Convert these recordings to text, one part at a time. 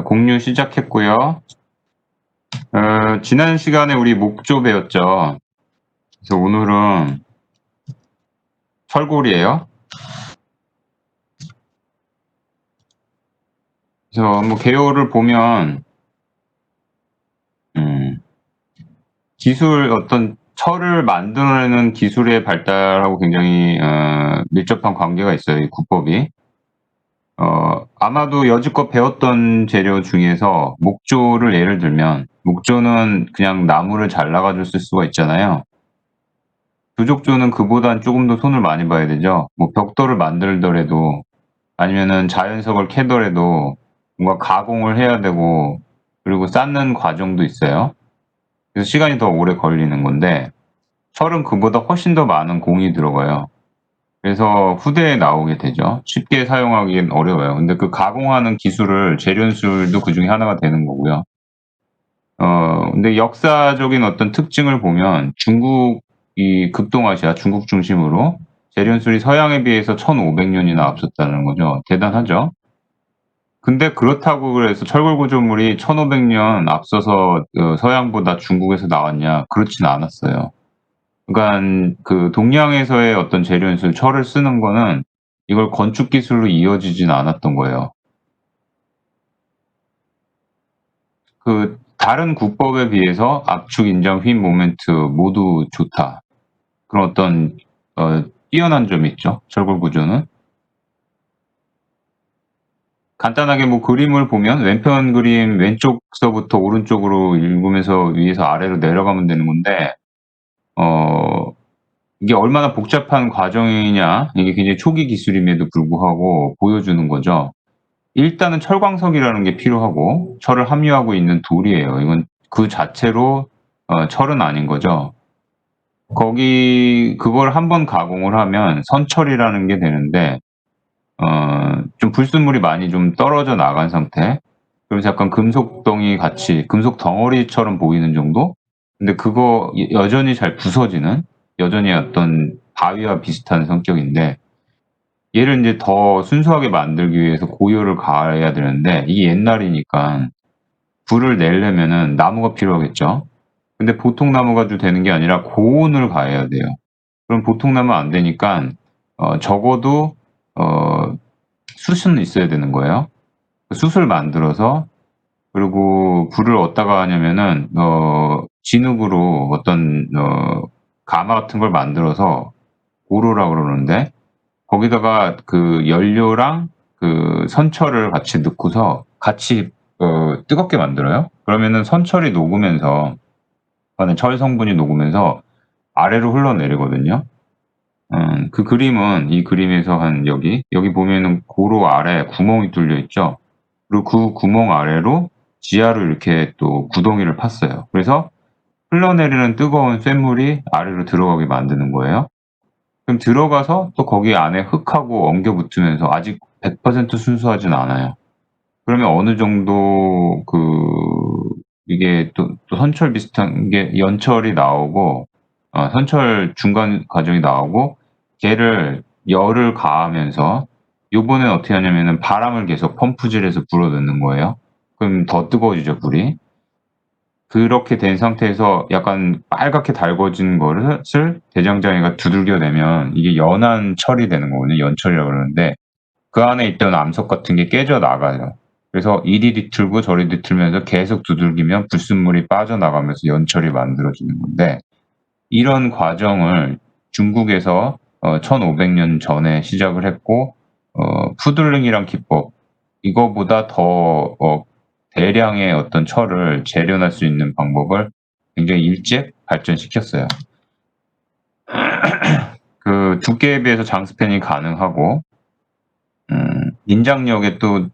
공유 시작했고요. 지난 시간에 우리 목조 배웠죠. 그래서 오늘은 철골이에요. 그래서 뭐 개요를 보면 기술 어떤 철을 만들어내는 기술의 발달하고 굉장히 밀접한 관계가 있어요. 이 구법이. 아마도 여지껏 배웠던 재료 중에서 목조를 예를 들면 목조는 그냥 나무를 잘라가지고 쓸 수가 있잖아요. 부족조는 그보단 조금 더 손을 많이 봐야 되죠. 뭐 벽돌을 만들더라도 아니면은 자연석을 캐더라도 뭔가 가공을 해야 되고 그리고 쌓는 과정도 있어요. 그래서 시간이 더 오래 걸리는 건데 철은 그보다 훨씬 더 많은 공이 들어가요. 그래서 후대에 나오게 되죠. 쉽게 사용하기엔 어려워요. 근데 그 가공하는 기술을 재련술도 그 중에 하나가 되는 거고요. 근데 역사적인 어떤 특징을 보면 중국이 급동아시아, 중국 중심으로 재련술이 서양에 비해서 1500년이나 앞섰다는 거죠. 대단하죠. 근데 그렇다고 그래서 철골 구조물이 1500년 앞서서 서양보다 중국에서 나왔냐? 그렇진 않았어요. 그러니까 그 동양에서의 어떤 재련술, 철을 쓰는 거는 이걸 건축 기술로 이어지진 않았던 거예요. 그 다른 국법에 비해서 압축, 인장, 휨, 모멘트 모두 좋다. 그런 어떤 뛰어난 점이 있죠. 철골 구조는. 간단하게 뭐 그림을 보면 왼편 그림 왼쪽서부터 오른쪽으로 읽으면서 위에서 아래로 내려가면 되는 건데 이게 얼마나 복잡한 과정이냐, 이게 굉장히 초기 기술임에도 불구하고 보여주는 거죠. 일단은 철광석이라는 게 필요하고 철을 함유하고 있는 돌이에요. 이건 그 자체로 철은 아닌 거죠. 그걸 한번 가공을 하면 선철이라는 게 되는데 좀 불순물이 많이 좀 떨어져 나간 상태. 그래서 약간 금속덩이 같이 금속 덩어리처럼 보이는 정도? 근데 그거 여전히 잘 부서지는, 여전히 어떤 바위와 비슷한 성격인데 얘를 이제 더 순수하게 만들기 위해서 고열을 가해야 되는데 이게 옛날이니까 불을 내려면은 나무가 필요하겠죠. 근데 보통 나무 가지고 되는 게 아니라 고온을 가해야 돼요. 그럼 보통 나무 안 되니까 적어도 숯은 있어야 되는 거예요. 숯을 만들어서 그리고 불을 어디다가 하냐면은 진흙으로 어떤 가마 같은 걸 만들어서 고로라 그러는데 거기다가 그 연료랑 그 선철을 같이 넣고서 같이 뜨겁게 만들어요. 그러면은 선철이 녹으면서 안에 철 성분이 녹으면서 아래로 흘러내리거든요. 그 그림은 이 그림에서 한 여기 보면은 고로 아래 구멍이 뚫려 있죠. 그리고 그 구멍 아래로 지하로 이렇게 또 구덩이를 팠어요. 그래서 흘러내리는 뜨거운 쇳물이 아래로 들어가게 만드는 거예요. 그럼 들어가서 또 거기 안에 흙하고 엉겨 붙으면서 아직 100% 순수하진 않아요. 그러면 어느 정도 이게 또 선철 비슷한 게 연철이 나오고 선철 중간 과정이 나오고 걔를 열을 가하면서 요번엔 어떻게 하냐면은 바람을 계속 펌프질해서 불어넣는 거예요. 그럼 더 뜨거워지죠, 불이. 그렇게 된 상태에서 약간 빨갛게 달궈진 것을 대장장이가 두들겨내면 이게 연한 철이 되는 거거든요. 연철이라고 그러는데 그 안에 있던 암석 같은 게 깨져 나가요. 그래서 이리 뒤틀고 저리 뒤틀면서 계속 두들기면 불순물이 빠져나가면서 연철이 만들어지는 건데 이런 과정을 중국에서 1500년 전에 시작을 했고 푸들링이란 기법, 이거보다 더 대량의 어떤 철을 재련할 수 있는 방법을 굉장히 일찍 발전시켰어요. 그 두께에 비해서 장스팬이 가능하고 인장력에 또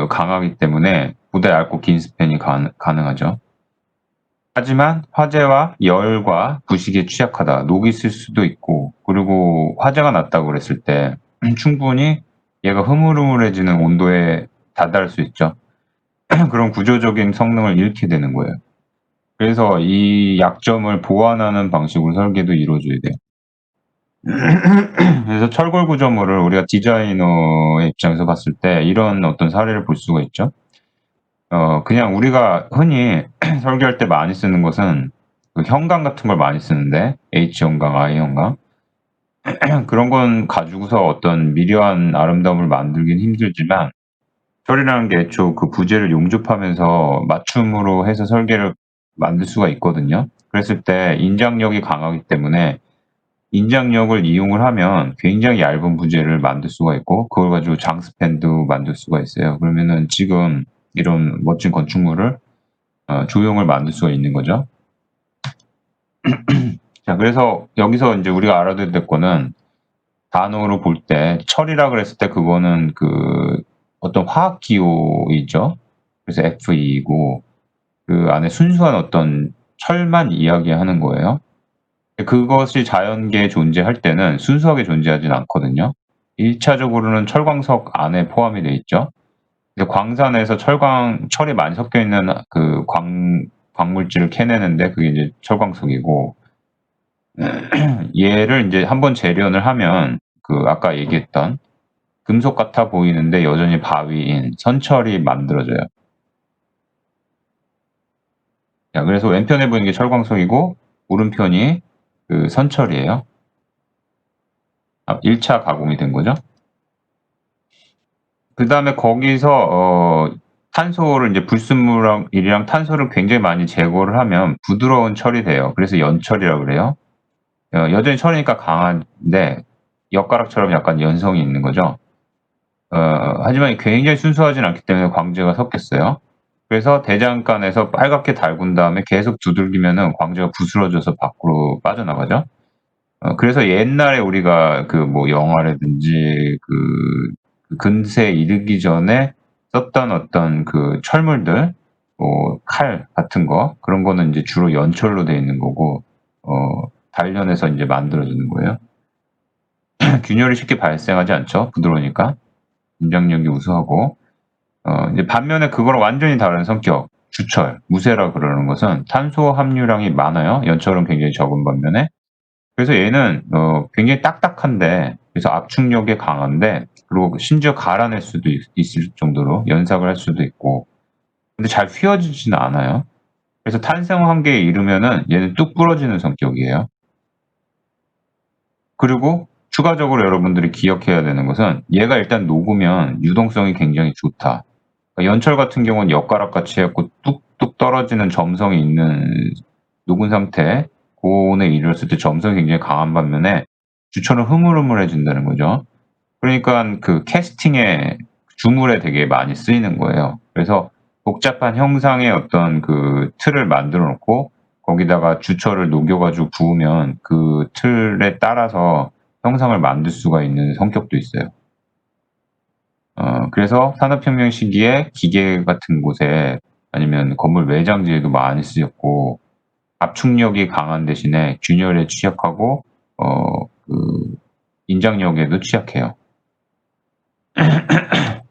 강하기 때문에 보다 얇고 긴 스팬이 가능하죠. 하지만 화재와 열과 부식에 취약하다. 녹이 쓸 수도 있고 그리고 화재가 났다고 그랬을 때 충분히 얘가 흐물흐물해지는 온도에 다다를 수 있죠. 그런 구조적인 성능을 잃게 되는 거예요. 그래서 이 약점을 보완하는 방식으로 설계도 이루어져야 돼요. 그래서 철골 구조물을 우리가 디자이너의 입장에서 봤을 때 이런 어떤 사례를 볼 수가 있죠. 그냥 우리가 흔히 설계할 때 많이 쓰는 것은 그 형광 같은 걸 많이 쓰는데 H형광, I형광 그런 건 가지고서 어떤 미려한 아름다움을 만들긴 힘들지만 철이라는 게 애초 그 부재를 용접하면서 맞춤으로 해서 설계를 만들 수가 있거든요. 그랬을 때 인장력이 강하기 때문에 인장력을 이용을 하면 굉장히 얇은 부재를 만들 수가 있고 그걸 가지고 장스팬도 만들 수가 있어요. 그러면은 지금 이런 멋진 건축물을 조형을 만들 수가 있는 거죠. 자, 그래서 여기서 이제 우리가 알아둬야 될 거는 단어로 볼 때 철이라 그랬을 때 그거는 그 어떤 화학 기호이죠. 그래서 Fe이고 그 안에 순수한 어떤 철만 이야기하는 거예요. 그것이 자연계에 존재할 때는 순수하게 존재하진 않거든요. 1차적으로는 철광석 안에 포함이 돼 있죠. 근데 광산에서 철이 많이 섞여 있는 그 광물질을 캐내는데 그게 이제 철광석이고 얘를 이제 한번 재련을 하면 그 아까 얘기했던 금속 같아 보이는데 여전히 바위인 선철이 만들어져요. 자, 그래서 왼편에 보이는 게 철광석이고 오른편이 그 선철이에요. 1차 가공이 된 거죠. 그 다음에 거기서 탄소를 이제 불순물이랑 탄소를 굉장히 많이 제거를 하면 부드러운 철이 돼요. 그래서 연철이라고 그래요. 여전히 철이니까 강한데 엿가락처럼 약간 연성이 있는 거죠. 하지만 굉장히 순수하진 않기 때문에 광재가 섞였어요. 그래서 대장간에서 빨갛게 달군 다음에 계속 두들기면은 광재가 부스러져서 밖으로 빠져나가죠. 그래서 옛날에 우리가 그 뭐 영화라든지 그 근세에 이르기 전에 썼던 어떤 그 철물들, 뭐 칼 같은 거 그런 거는 이제 주로 연철로 돼 있는 거고 단련해서 이제 만들어지는 거예요. 균열이 쉽게 발생하지 않죠. 부드러우니까 인장력이 우수하고 이제 반면에 그거랑 완전히 다른 성격 주철, 무쇠라 그러는 것은 탄소 함유량이 많아요. 연철은 굉장히 적은 반면에 그래서 얘는 굉장히 딱딱한데 그래서 압축력이 강한데 그리고 심지어 갈아낼 수도 있을 정도로 연삭을 할 수도 있고 근데 잘 휘어지지는 않아요. 그래서 탄성 한계에 이르면은 얘는 뚝 부러지는 성격이에요. 그리고 추가적으로 여러분들이 기억해야 되는 것은 얘가 일단 녹으면 유동성이 굉장히 좋다. 그러니까 연철 같은 경우는 엿가락같이 해갖고 뚝뚝 떨어지는 점성이 있는 녹은 상태 고온에 이르렀을 때 점성이 굉장히 강한 반면에 주철은 흐물흐물해진다는 거죠. 그러니까 그 캐스팅에 주물에 되게 많이 쓰이는 거예요. 그래서 복잡한 형상의 어떤 그 틀을 만들어 놓고 거기다가 주철을 녹여가지고 부으면 그 틀에 따라서 형상을 만들 수가 있는 성격도 있어요. 그래서 산업혁명 시기에 기계 같은 곳에 아니면 건물 외장재에도 많이 쓰였고 압축력이 강한 대신에 균열에 취약하고 그 인장력에도 취약해요.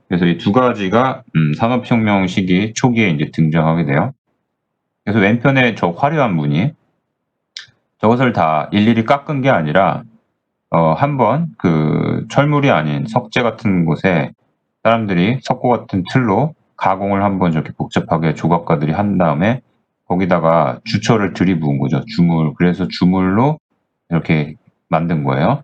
그래서 이 두 가지가 산업혁명 시기 초기에 이제 등장하게 돼요. 그래서 왼편에 저 화려한 무늬 저것을 다 일일이 깎은 게 아니라 한번 그 철물이 아닌 석재 같은 곳에 사람들이 석고 같은 틀로 가공을 한번 저렇게 복잡하게 조각가들이 한 다음에 거기다가 주철을 들이부은 거죠. 주물. 그래서 주물로 이렇게 만든 거예요.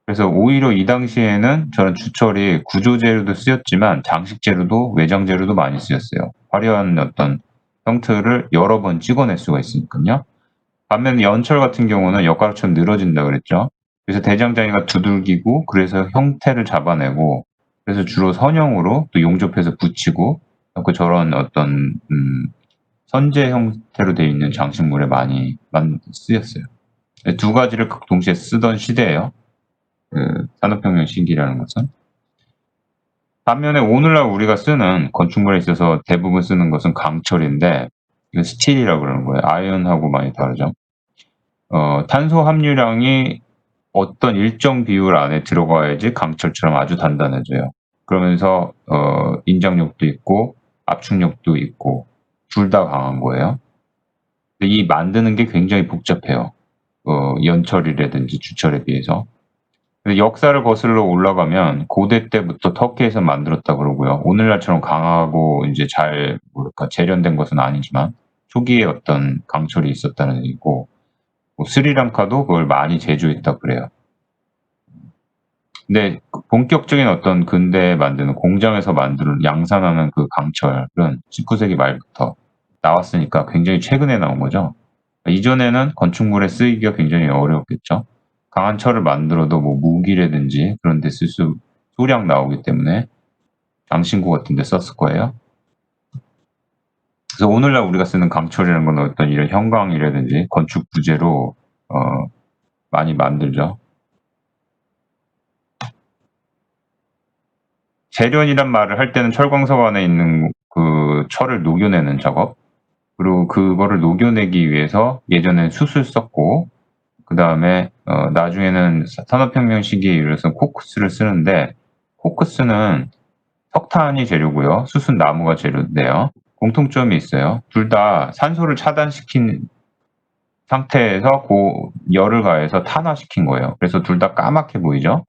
그래서 오히려 이 당시에는 저런 주철이 구조재료도 쓰였지만 장식재료도 외장재료도 많이 쓰였어요. 화려한 어떤 형태를 여러 번 찍어낼 수가 있으니까요. 반면 연철 같은 경우는 엿가락처럼 늘어진다 그랬죠. 그래서 대장장이가 두들기고 그래서 형태를 잡아내고 그래서 주로 선형으로 또 용접해서 붙이고 그 저런 어떤 선재 형태로 되어 있는 장식물에 많이 쓰였어요. 두 가지를 동시에 쓰던 시대예요. 그 산업혁명 시기라는 것은. 반면에 오늘날 우리가 쓰는 건축물에 있어서 대부분 쓰는 것은 강철인데 이건 스틸이라고 그러는 거예요. 아연하고 많이 다르죠. 탄소 함유량이 어떤 일정 비율 안에 들어가야지 강철처럼 아주 단단해져요. 그러면서 인장력도 있고 압축력도 있고 둘 다 강한 거예요. 근데 이 만드는 게 굉장히 복잡해요. 연철이라든지 주철에 비해서. 역사를 거슬러 올라가면 고대 때부터 터키에서 만들었다 그러고요. 오늘날처럼 강하고 이제 잘 뭐랄까 재련된 것은 아니지만 초기에 어떤 강철이 있었다는 얘기고, 뭐 스리랑카도 그걸 많이 제조했다 그래요. 근데 본격적인 어떤 근대에 만드는 공장에서 만드는 양산하는 그 강철은 19세기 말부터 나왔으니까 굉장히 최근에 나온 거죠. 이전에는 건축물에 쓰이기가 굉장히 어려웠겠죠. 강한 철을 만들어도 뭐 무기라든지 그런 데 쓸 수 소량 나오기 때문에 장신구 같은 데 썼을 거예요. 그래서 오늘날 우리가 쓰는 강철이라는 건 어떤 이런 형광이라든지 건축 부재로 많이 만들죠. 재련이란 말을 할 때는 철광석 안에 있는 그 철을 녹여내는 작업, 그리고 그거를 녹여내기 위해서 예전엔 숯을 썼고, 그 다음에 나중에는 산업혁명 시기에 이르러서 코크스를 쓰는데, 코크스는 석탄이 재료고요. 숯은 나무가 재료인데요. 공통점이 있어요. 둘 다 산소를 차단시킨 상태에서 열을 가해서 탄화시킨 거예요. 그래서 둘 다 까맣게 보이죠.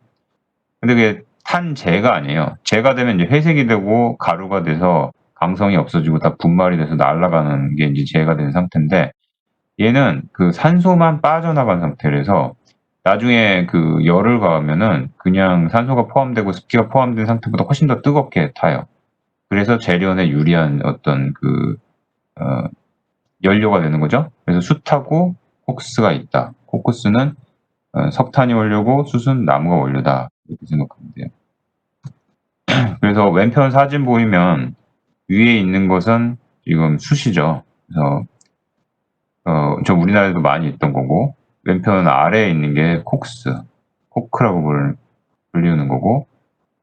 근데 그게 탄재가 아니에요. 재가 되면 이제 회색이 되고 가루가 돼서 강성이 없어지고 다 분말이 돼서 날아가는 게 이제 재가 된 상태인데, 얘는 그 산소만 빠져나간 상태라서 나중에 그 열을 가하면은 그냥 산소가 포함되고 습기가 포함된 상태보다 훨씬 더 뜨겁게 타요. 그래서 재련에 유리한 어떤 그 연료가 되는 거죠. 그래서 숯하고 코크스가 있다. 코크스는 석탄이 원료고 숯은 나무가 원료다. 이렇게 생각하면 돼요. 그래서 왼편 사진 보이면 위에 있는 것은 지금 숯이죠. 그래서 저 우리나라에도 많이 있던 거고, 왼편 아래에 있는 게 코크라고 불리는 거고,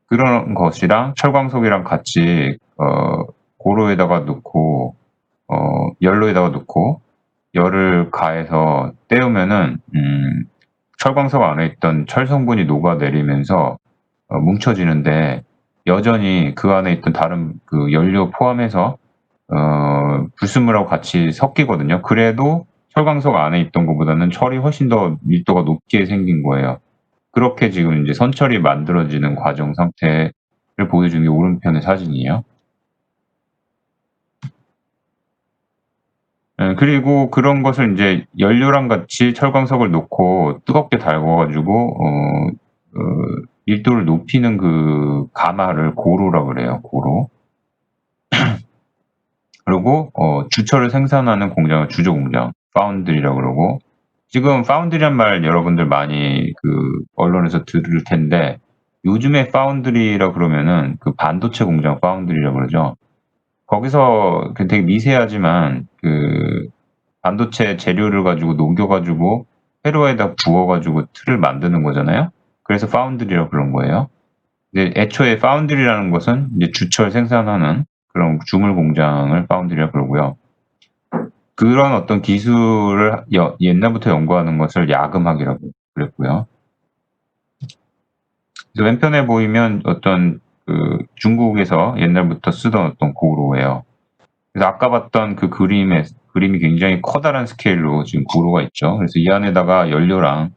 그런 것이랑 철광석이랑 같이 고로에다가 넣고 연로에다가 넣고 열을 가해서 떼우면은 철광석 안에 있던 철 성분이 녹아내리면서 뭉쳐지는데, 여전히 그 안에 있던 다른 그 연료 포함해서 불순물하고 같이 섞이거든요. 그래도 철광석 안에 있던 것보다는 철이 훨씬 더 밀도가 높게 생긴 거예요. 그렇게 지금 이제 선철이 만들어지는 과정 상태를 보여주는 게 오른편의 사진이에요. 그리고 그런 것을 이제 연료랑 같이 철광석을 놓고 뜨겁게 달궈가지고 밀도를 높이는 그 가마를 고로라 그래요. 고로. 그리고 주철을 생산하는 공장을 주조 공장, 파운드리라 그러고, 지금 파운드리란 말 여러분들 많이 그 언론에서 들을 텐데, 요즘에 파운드리라 그러면은 그 반도체 공장 파운드리라 그러죠. 거기서 그 되게 미세하지만 그 반도체 재료를 가지고 녹여가지고 회로에다 부어가지고 틀을 만드는 거잖아요. 그래서 파운드리라 그런 거예요. 근데 애초에 파운드리라는 것은 이제 주철 생산하는 그런 주물 공장을 파운드리라 그러고요. 그런 어떤 기술을 옛날부터 연구하는 것을 야금학이라고 그랬고요. 그래서 왼편에 보이면 어떤 그 중국에서 옛날부터 쓰던 어떤 고로예요. 그래서 아까 봤던 그 그림이 굉장히 커다란 스케일로 지금 고로가 있죠. 그래서 이 안에다가 연료랑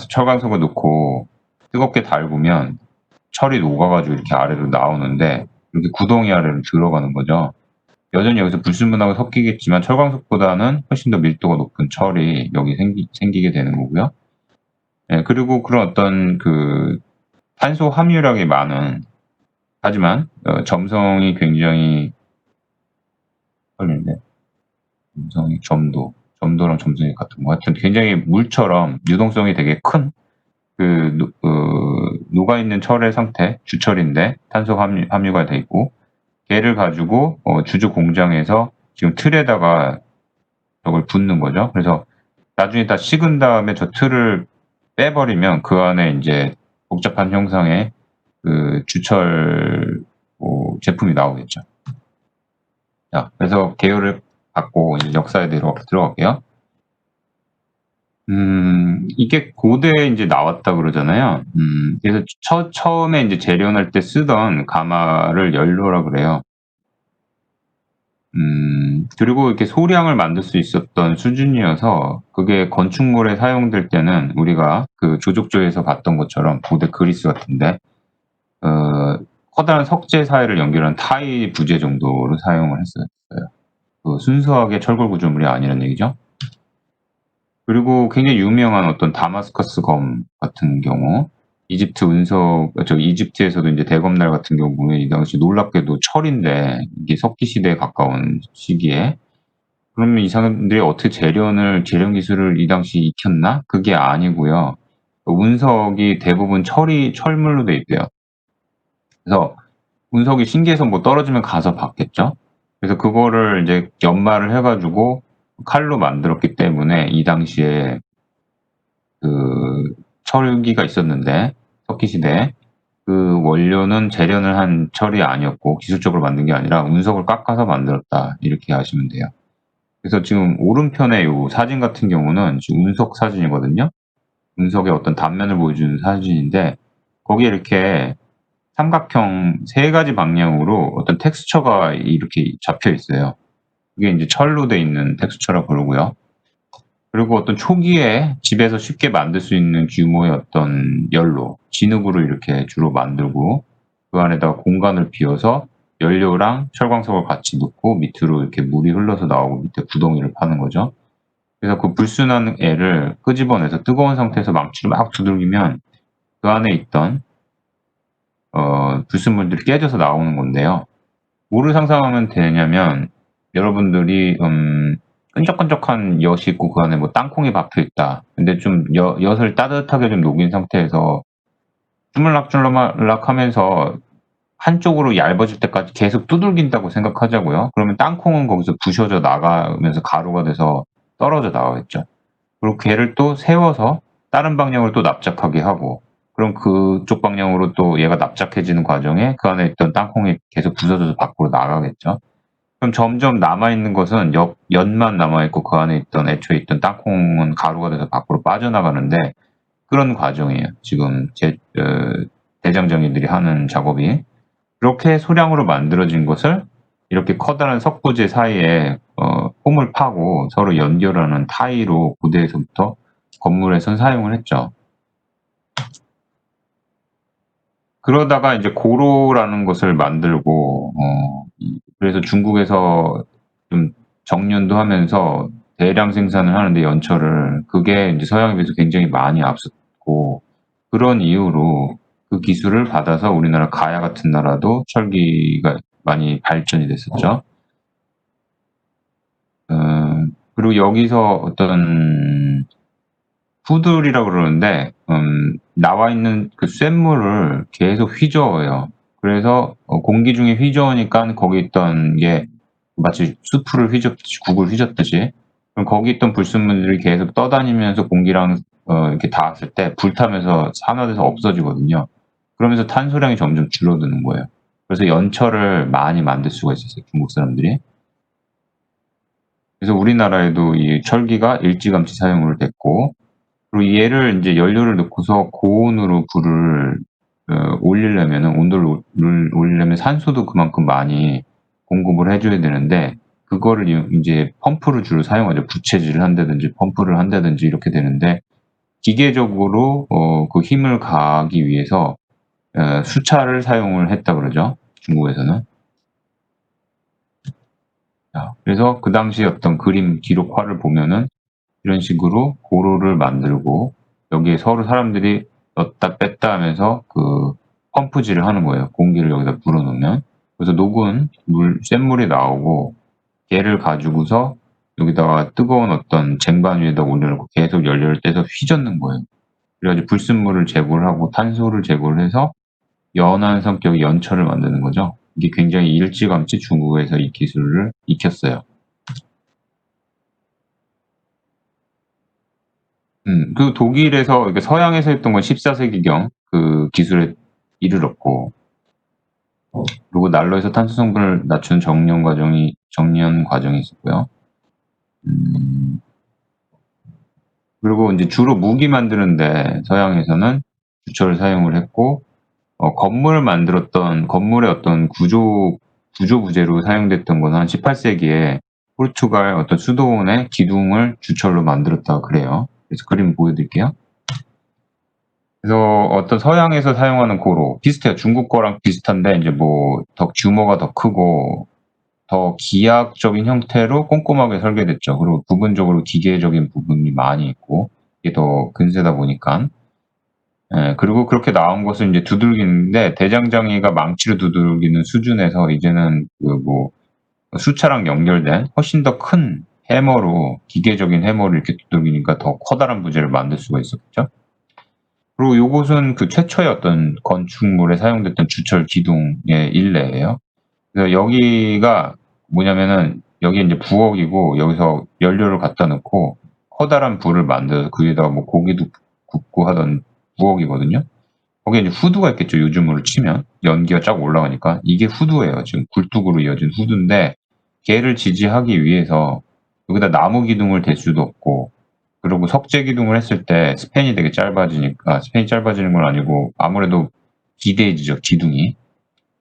철광석을 넣고 뜨겁게 달구면 철이 녹아가지고 이렇게 아래로 나오는데, 이렇게 구덩이 아래로 들어가는 거죠. 여전히 여기서 불순물하고 섞이겠지만 철광석보다는 훨씬 더 밀도가 높은 철이 여기 생기게 되는 거고요. 예, 그리고 그런 어떤 그 탄소 함유량이 많은, 하지만 점성이 굉장히 헷갈리는데, 점도랑 점성이 같은 거 하여튼 굉장히 물처럼 유동성이 되게 큰 그 녹아있는 철의 상태, 주철인데 탄소 함유가 돼 있고, 걔를 가지고 주조 공장에서 지금 틀에다가 저걸 붓는 거죠. 그래서 나중에 다 식은 다음에 저 틀을 빼버리면 그 안에 이제 복잡한 형상의 그 주철 제품이 나오겠죠. 자, 그래서 개요를 받고 이제 역사에 들어갈게요. 이게 고대에 이제 나왔다 그러잖아요. 그래서 처음에 이제 재련할 때 쓰던 가마를 연로라 그래요. 그리고 이렇게 소량을 만들 수 있었던 수준이어서 그게 건축물에 사용될 때는 우리가 그 조족조에서 봤던 것처럼 고대 그리스 같은데 커다란 석재 사이를 연결하는 타일 부재 정도로 사용을 했었어요. 그 순수하게 철골 구조물이 아니란 얘기죠. 그리고 굉장히 유명한 어떤 다마스커스 검 같은 경우, 이집트에서도 이제 대검날 같은 경우 보면 이 당시 놀랍게도 철인데 이게 석기 시대에 가까운 시기에 그러면 이 사람들이 어떻게 재련 기술을 이 당시 익혔나? 그게 아니고요. 운석이 대부분 철물로 돼 있대요. 그래서 운석이 신기해서 뭐 떨어지면 가서 봤겠죠. 그래서 그거를 이제 연마를 해가지고 칼로 만들었기 때문에 이 당시에 그 철기가 있었는데 석기 시대에 그 원료는 재련을 한 철이 아니었고 기술적으로 만든 게 아니라 운석을 깎아서 만들었다 이렇게 하시면 돼요. 그래서 지금 오른편에 요 사진 같은 경우는 지금 운석 사진이거든요. 운석의 어떤 단면을 보여주는 사진인데 거기에 이렇게 삼각형 세 가지 방향으로 어떤 텍스처가 이렇게 잡혀 있어요. 그게 이제 철로 돼 있는 텍스처라고 그러고요. 그리고 어떤 초기에 집에서 쉽게 만들 수 있는 규모의 어떤 연로, 진흙으로 이렇게 주로 만들고 그 안에다가 공간을 비워서 연료랑 철광석을 같이 넣고 밑으로 이렇게 물이 흘러서 나오고 밑에 구덩이를 파는 거죠. 그래서 그 불순한 애를 끄집어내서 뜨거운 상태에서 망치로 막 두들기면 그 안에 있던 불순물들이 깨져서 나오는 건데요. 뭐를 상상하면 되냐면 여러분들이 끈적끈적한 엿이 있고 그 안에 뭐 땅콩이 박혀 있다. 근데 좀 엿을 따뜻하게 좀 녹인 상태에서 주물락주물락 하면서 한쪽으로 얇아질 때까지 계속 두들긴다고 생각하자고요. 그러면 땅콩은 거기서 부셔져 나가면서 가루가 돼서 떨어져 나가겠죠. 그리고 걔를 또 세워서 다른 방향으로 또 납작하게 하고 그럼 그쪽 방향으로 또 얘가 납작해지는 과정에 그 안에 있던 땅콩이 계속 부서져서 밖으로 나가겠죠. 그럼 점점 남아있는 것은 엿만 남아있고 그 안에 있던 애초에 있던 땅콩은 가루가 돼서 밖으로 빠져나가는데 그런 과정이에요. 지금 대장정이들이 하는 작업이. 그렇게 소량으로 만들어진 것을 이렇게 커다란 석고제 사이에 홈을 파고 서로 연결하는 타이로 고대에서부터 건물에선 사용을 했죠. 그러다가 이제 고로라는 것을 만들고 그래서 중국에서 좀 정년도 하면서 대량 생산을 하는데 연철을 그게 이제 서양에 비해서 굉장히 많이 앞섰고 그런 이유로 그 기술을 받아서 우리나라 가야 같은 나라도 철기가 많이 발전이 됐었죠. 그리고 여기서 어떤 푸들이라고 그러는데 나와 있는 그 쇳물을 계속 휘저어요. 그래서 공기 중에 휘저으니까 거기 있던 게 마치 수프를 휘젓듯이 국을 휘젓듯이 그럼 거기 있던 불순물들이 계속 떠다니면서 공기랑 이렇게 닿았을 때 불타면서 산화돼서 없어지거든요. 그러면서 탄소량이 점점 줄어드는 거예요. 그래서 연철을 많이 만들 수가 있었어요, 중국 사람들이. 그래서 우리나라에도 이 철기가 일찌감치 사용을 됐고 그리고 얘를 인제 연료를 넣고서 고온으로 불을 올리려면은 온도를 올리려면 산소도 그만큼 많이 공급을 해 줘야 되는데 그거를 인제 펌프를 주로 사용하죠. 부채질을 한다든지 펌프를 한다든지 이렇게 되는데 기계적으로 그 힘을 가하기 위해서 수차를 사용을 했다 그러죠, 중국에서는. 그래서 그 당시 어떤 그림 기록화를 보면은 이런 식으로 고로를 만들고 여기에 서로 사람들이 넣었다 뺐다 하면서 그 펌프질을 하는 거예요. 공기를 여기다 불어넣으면. 그래서 녹은 쇳물이 나오고 걔를 가지고서 여기다가 뜨거운 어떤 쟁반 위에다 올려놓고 계속 연료를 떼서 휘젓는 거예요. 그래가지고 불순물을 제거를 하고 탄소를 제거를 해서 연한 성격의 연철을 만드는 거죠. 이게 굉장히 일찌감치 중국에서 이 기술을 익혔어요. 그 독일에서 그러니까 서양에서 했던 건 14세기경 그 기술에 이르렀고 그리고 난로에서 탄소 성분을 낮추는 정년 과정이 있었고요. 음, 그리고 이제 주로 무기 만드는데 서양에서는 주철을 사용을 했고 건물의 어떤 구조 부재로 사용됐던 거는 한 18세기에 포르투갈 어떤 수도원의 기둥을 주철로 만들었다 그래요. 그래서 그림 보여드릴게요. 그래서 어떤 서양에서 사용하는 고로 비슷해요. 중국 거랑 비슷한데 이제 뭐 더 규모가 더 크고 더 기하학적인 형태로 꼼꼼하게 설계됐죠. 그리고 부분적으로 기계적인 부분이 많이 있고 이게 더 근세다 보니까. 예, 그리고 그렇게 나온 것은 이제 두들기는데 대장장이가 망치로 두들기는 수준에서 이제는 그 뭐 수차랑 연결된 훨씬 더 큰 해머로 기계적인 해머를 이렇게 두들기니까 더 커다란 부재를 만들 수가 있었겠죠. 그리고 요것은 그 최초의 어떤 건축물에 사용됐던 주철 기둥의 일례예요. 그래서 여기가 뭐냐면은 여기 이제 부엌이고 여기서 연료를 갖다 놓고 커다란 불을 만들어서 그 위에다가 뭐 고기도 굽고 하던 부엌이거든요. 거기에 이제 후드가 있겠죠. 요즘으로 치면 연기가 쫙 올라가니까 이게 후드예요. 지금 굴뚝으로 이어진 후드인데 걔를 지지하기 위해서 여기다 나무 기둥을 댈 수도 없고 그리고 석재 기둥을 했을 때 스팬이 되게 짧아지니까 스팬이 짧아지는 건 아니고 아무래도 기대해지죠. 기둥이.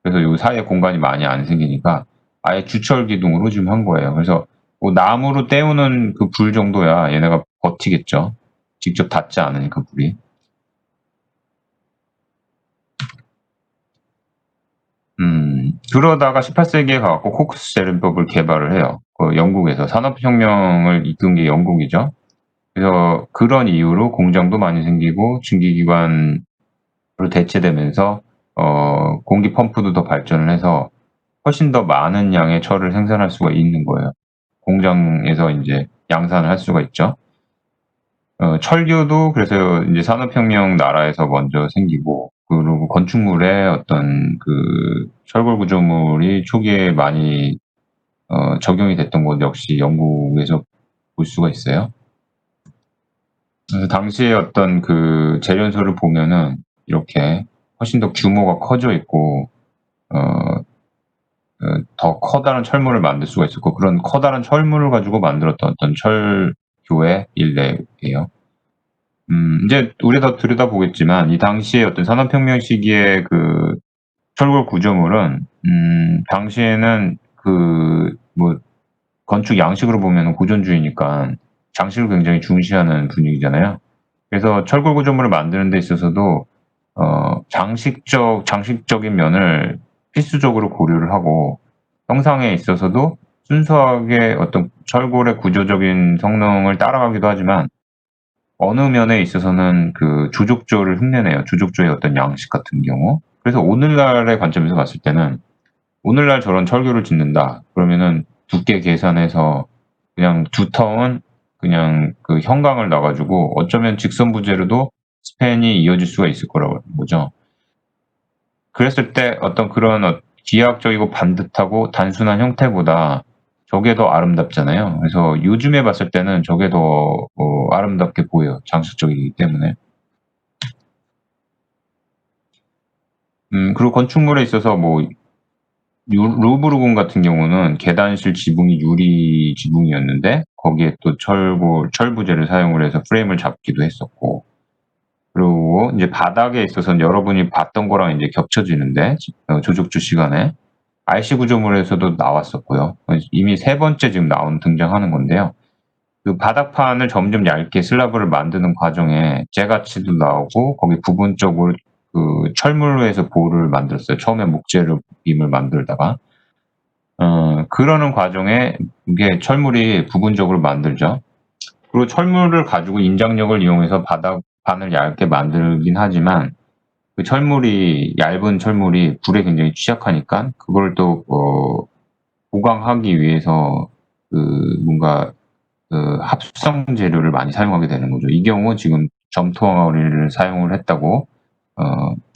그래서 요 사이에 공간이 많이 안 생기니까 아예 주철 기둥으로 지금 한 거예요. 그래서 뭐 나무로 때우는 그 불 정도야 얘네가 버티겠죠. 직접 닿지 않으니까 불이. 그러다가 18세기에 가갖고 코크스 재련법을 개발을 해요. 그 영국에서 산업혁명을 이끈 게 영국이죠. 그래서 그런 이유로 공장도 많이 생기고 증기기관으로 대체되면서 공기 펌프도 더 발전을 해서 훨씬 더 많은 양의 철을 생산할 수가 있는 거예요. 공장에서 이제 양산을 할 수가 있죠. 철교도 그래서 이제 산업혁명 나라에서 먼저 생기고 그리고 건축물에 어떤 그 철골 구조물이 초기에 많이 적용이 됐던 곳 역시 영국에서 볼 수가 있어요. 그래서 당시에 어떤 그 재련소를 보면은 이렇게 훨씬 더 규모가 커져 있고 어 더 커다란 철물을 만들 수가 있었고 그런 커다란 철물을 가지고 만들었던 어떤 철교의 일례예요. 인제 우리가 더 들여다보겠지만 이 당시에 어떤 산업혁명 시기에 그 철골 구조물은 당시에는 그 뭐 건축 양식으로 보면은 고전주의니까 장식을 굉장히 중시하는 분위기잖아요. 그래서 철골 구조물을 만드는 데 있어서도 장식적인 면을 필수적으로 고려를 하고 형상에 있어서도 순수하게 어떤 철골의 구조적인 성능을 따라가기도 하지만 어느 면에 있어서는 그 조족조를 흉내내요. 조족조의 어떤 양식 같은 경우. 그래서 오늘날의 관점에서 봤을 때는 '오늘날 저런 철교를 짓는다.' 그러면은 두께 계산해서 그냥 두터운 그냥 그 형광을 놔 가지고 어쩌면 직선 부재로도 스팬이 이어질 수가 있을 거라고 보죠. 그랬을 때 어떤 그런 기하학적이고 반듯하고 단순한 형태보다 저게 더 아름답잖아요. 그래서 요즘에 봤을 때는 저게 더 아름답게 보여요, 장식적이기 때문에. 그리고 건축물에 있어서 뭐 루브르 궁 같은 경우는 계단실 지붕이 유리 지붕이었는데 거기에 또 철 부재를 사용을 해서 프레임을 잡기도 했었고 그리고 인제 바닥에 있어서는 여러분이 봤던 거랑 인제 겹쳐지는데 조족주 시간에 RC 구조물에서도 나왔었고요. 이미 세 번째 지금 등장하는 건데요. 그 바닥판을 점점 얇게 슬라브를 만드는 과정에 재가치도 나오고 거기 부분적으로 그 철물로 해서 보를 만들었어요. 처음에 목재로 빔을 만들다가. 그러는 과정에 이게 철물이 부분적으로 만들죠. 그리고 철물을 가지고 인장력을 이용해서 바닥판을 얇게 만들긴 하지만 그 철물이 얇은 철물이 불에 굉장히 취약하니까 그걸 또 보강하기 위해서 그 뭔가 그 합성 재료를 많이 사용하게 되는 거죠. 이 경우 지금 점토리를 사용을 했다고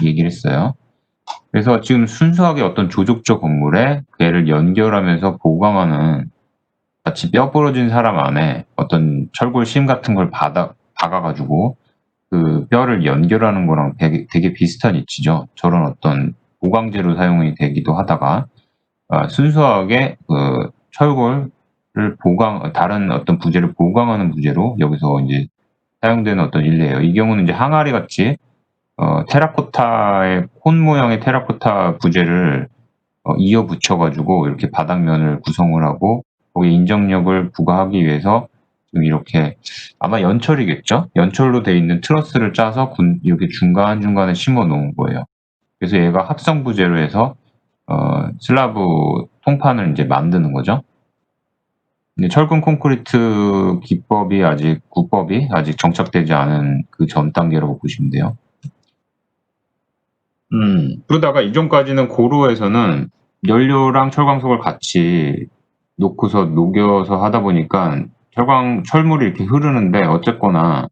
얘기를 했어요. 그래서 지금 순수하게 어떤 조족조 건물에 걔를 연결하면서 보강하는 마치 뼈 부러진 사람 안에 어떤 철골 심 같은 걸 박아 가지고 그 뼈를 연결하는 거랑 되게 비슷한 이치죠. 저런 어떤 보강제로 사용이 되기도 하다가 순수하게 그 철골을 다른 어떤 부재를 보강하는 부재로 여기서 인제 사용되는 어떤 일례예요. 이 경우는 이제 항아리 같이 테라코타의 콘 모양의 테라코타 부재를 이어 붙여 가지고 이렇게 바닥면을 구성을 하고 거기에 인정력을 부과하기 위해서 좀 이렇게 아마 연철이겠죠? 연철로 돼 있는 트러스를 짜서 이렇게 중간중간에 심어 놓은 거예요. 그래서 얘가 합성 부재로 해서 슬라브 통판을 이제 만드는 거죠. 근데 철근 콘크리트 구법이 아직 정착되지 않은 그 전 단계라고 보시면 돼요. 그러다가 이전까지는 고로에서는 연료랑 철광석을 같이 놓고서 녹여서 하다 보니까 철물이 이렇게 흐르는데 어쨌거나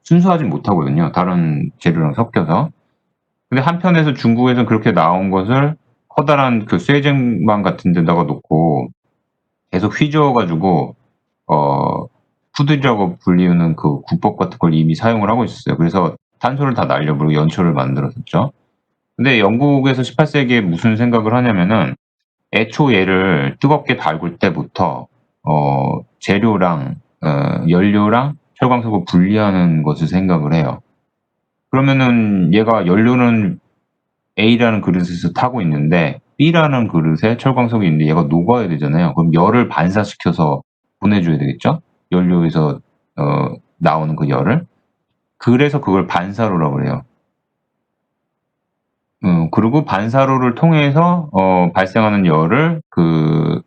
순수하진 못하거든요. 다른 재료랑 섞여서. 근데 한편에서 중국에서는 그렇게 나온 것을 커다란 그 쇠쟁반 같은 데다가 놓고 계속 휘저어가지고 푸드라고 불리우는 그 구법 같은 걸 이미 사용을 하고 있었어요. 그래서 탄소를 다 날려버리고 연초를 만들었었죠. 근데 영국에서 18세기에 무슨 생각을 하냐면은 애초 얘를 뜨겁게 달굴 때부터 재료랑 연료랑 철광석을 분리하는 것을 생각을 해요. 그러면은 얘가 연료는 A라는 그릇에서 타고 있는데 B라는 그릇에 철광석이 있는데 얘가 녹아야 되잖아요. 그럼 열을 반사시켜서 보내줘야 되겠죠? 연료에서 나오는 그 열을. 그래서 그걸 반사로라고 그래요. 그리고 반사로를 통해서 발생하는 열을 그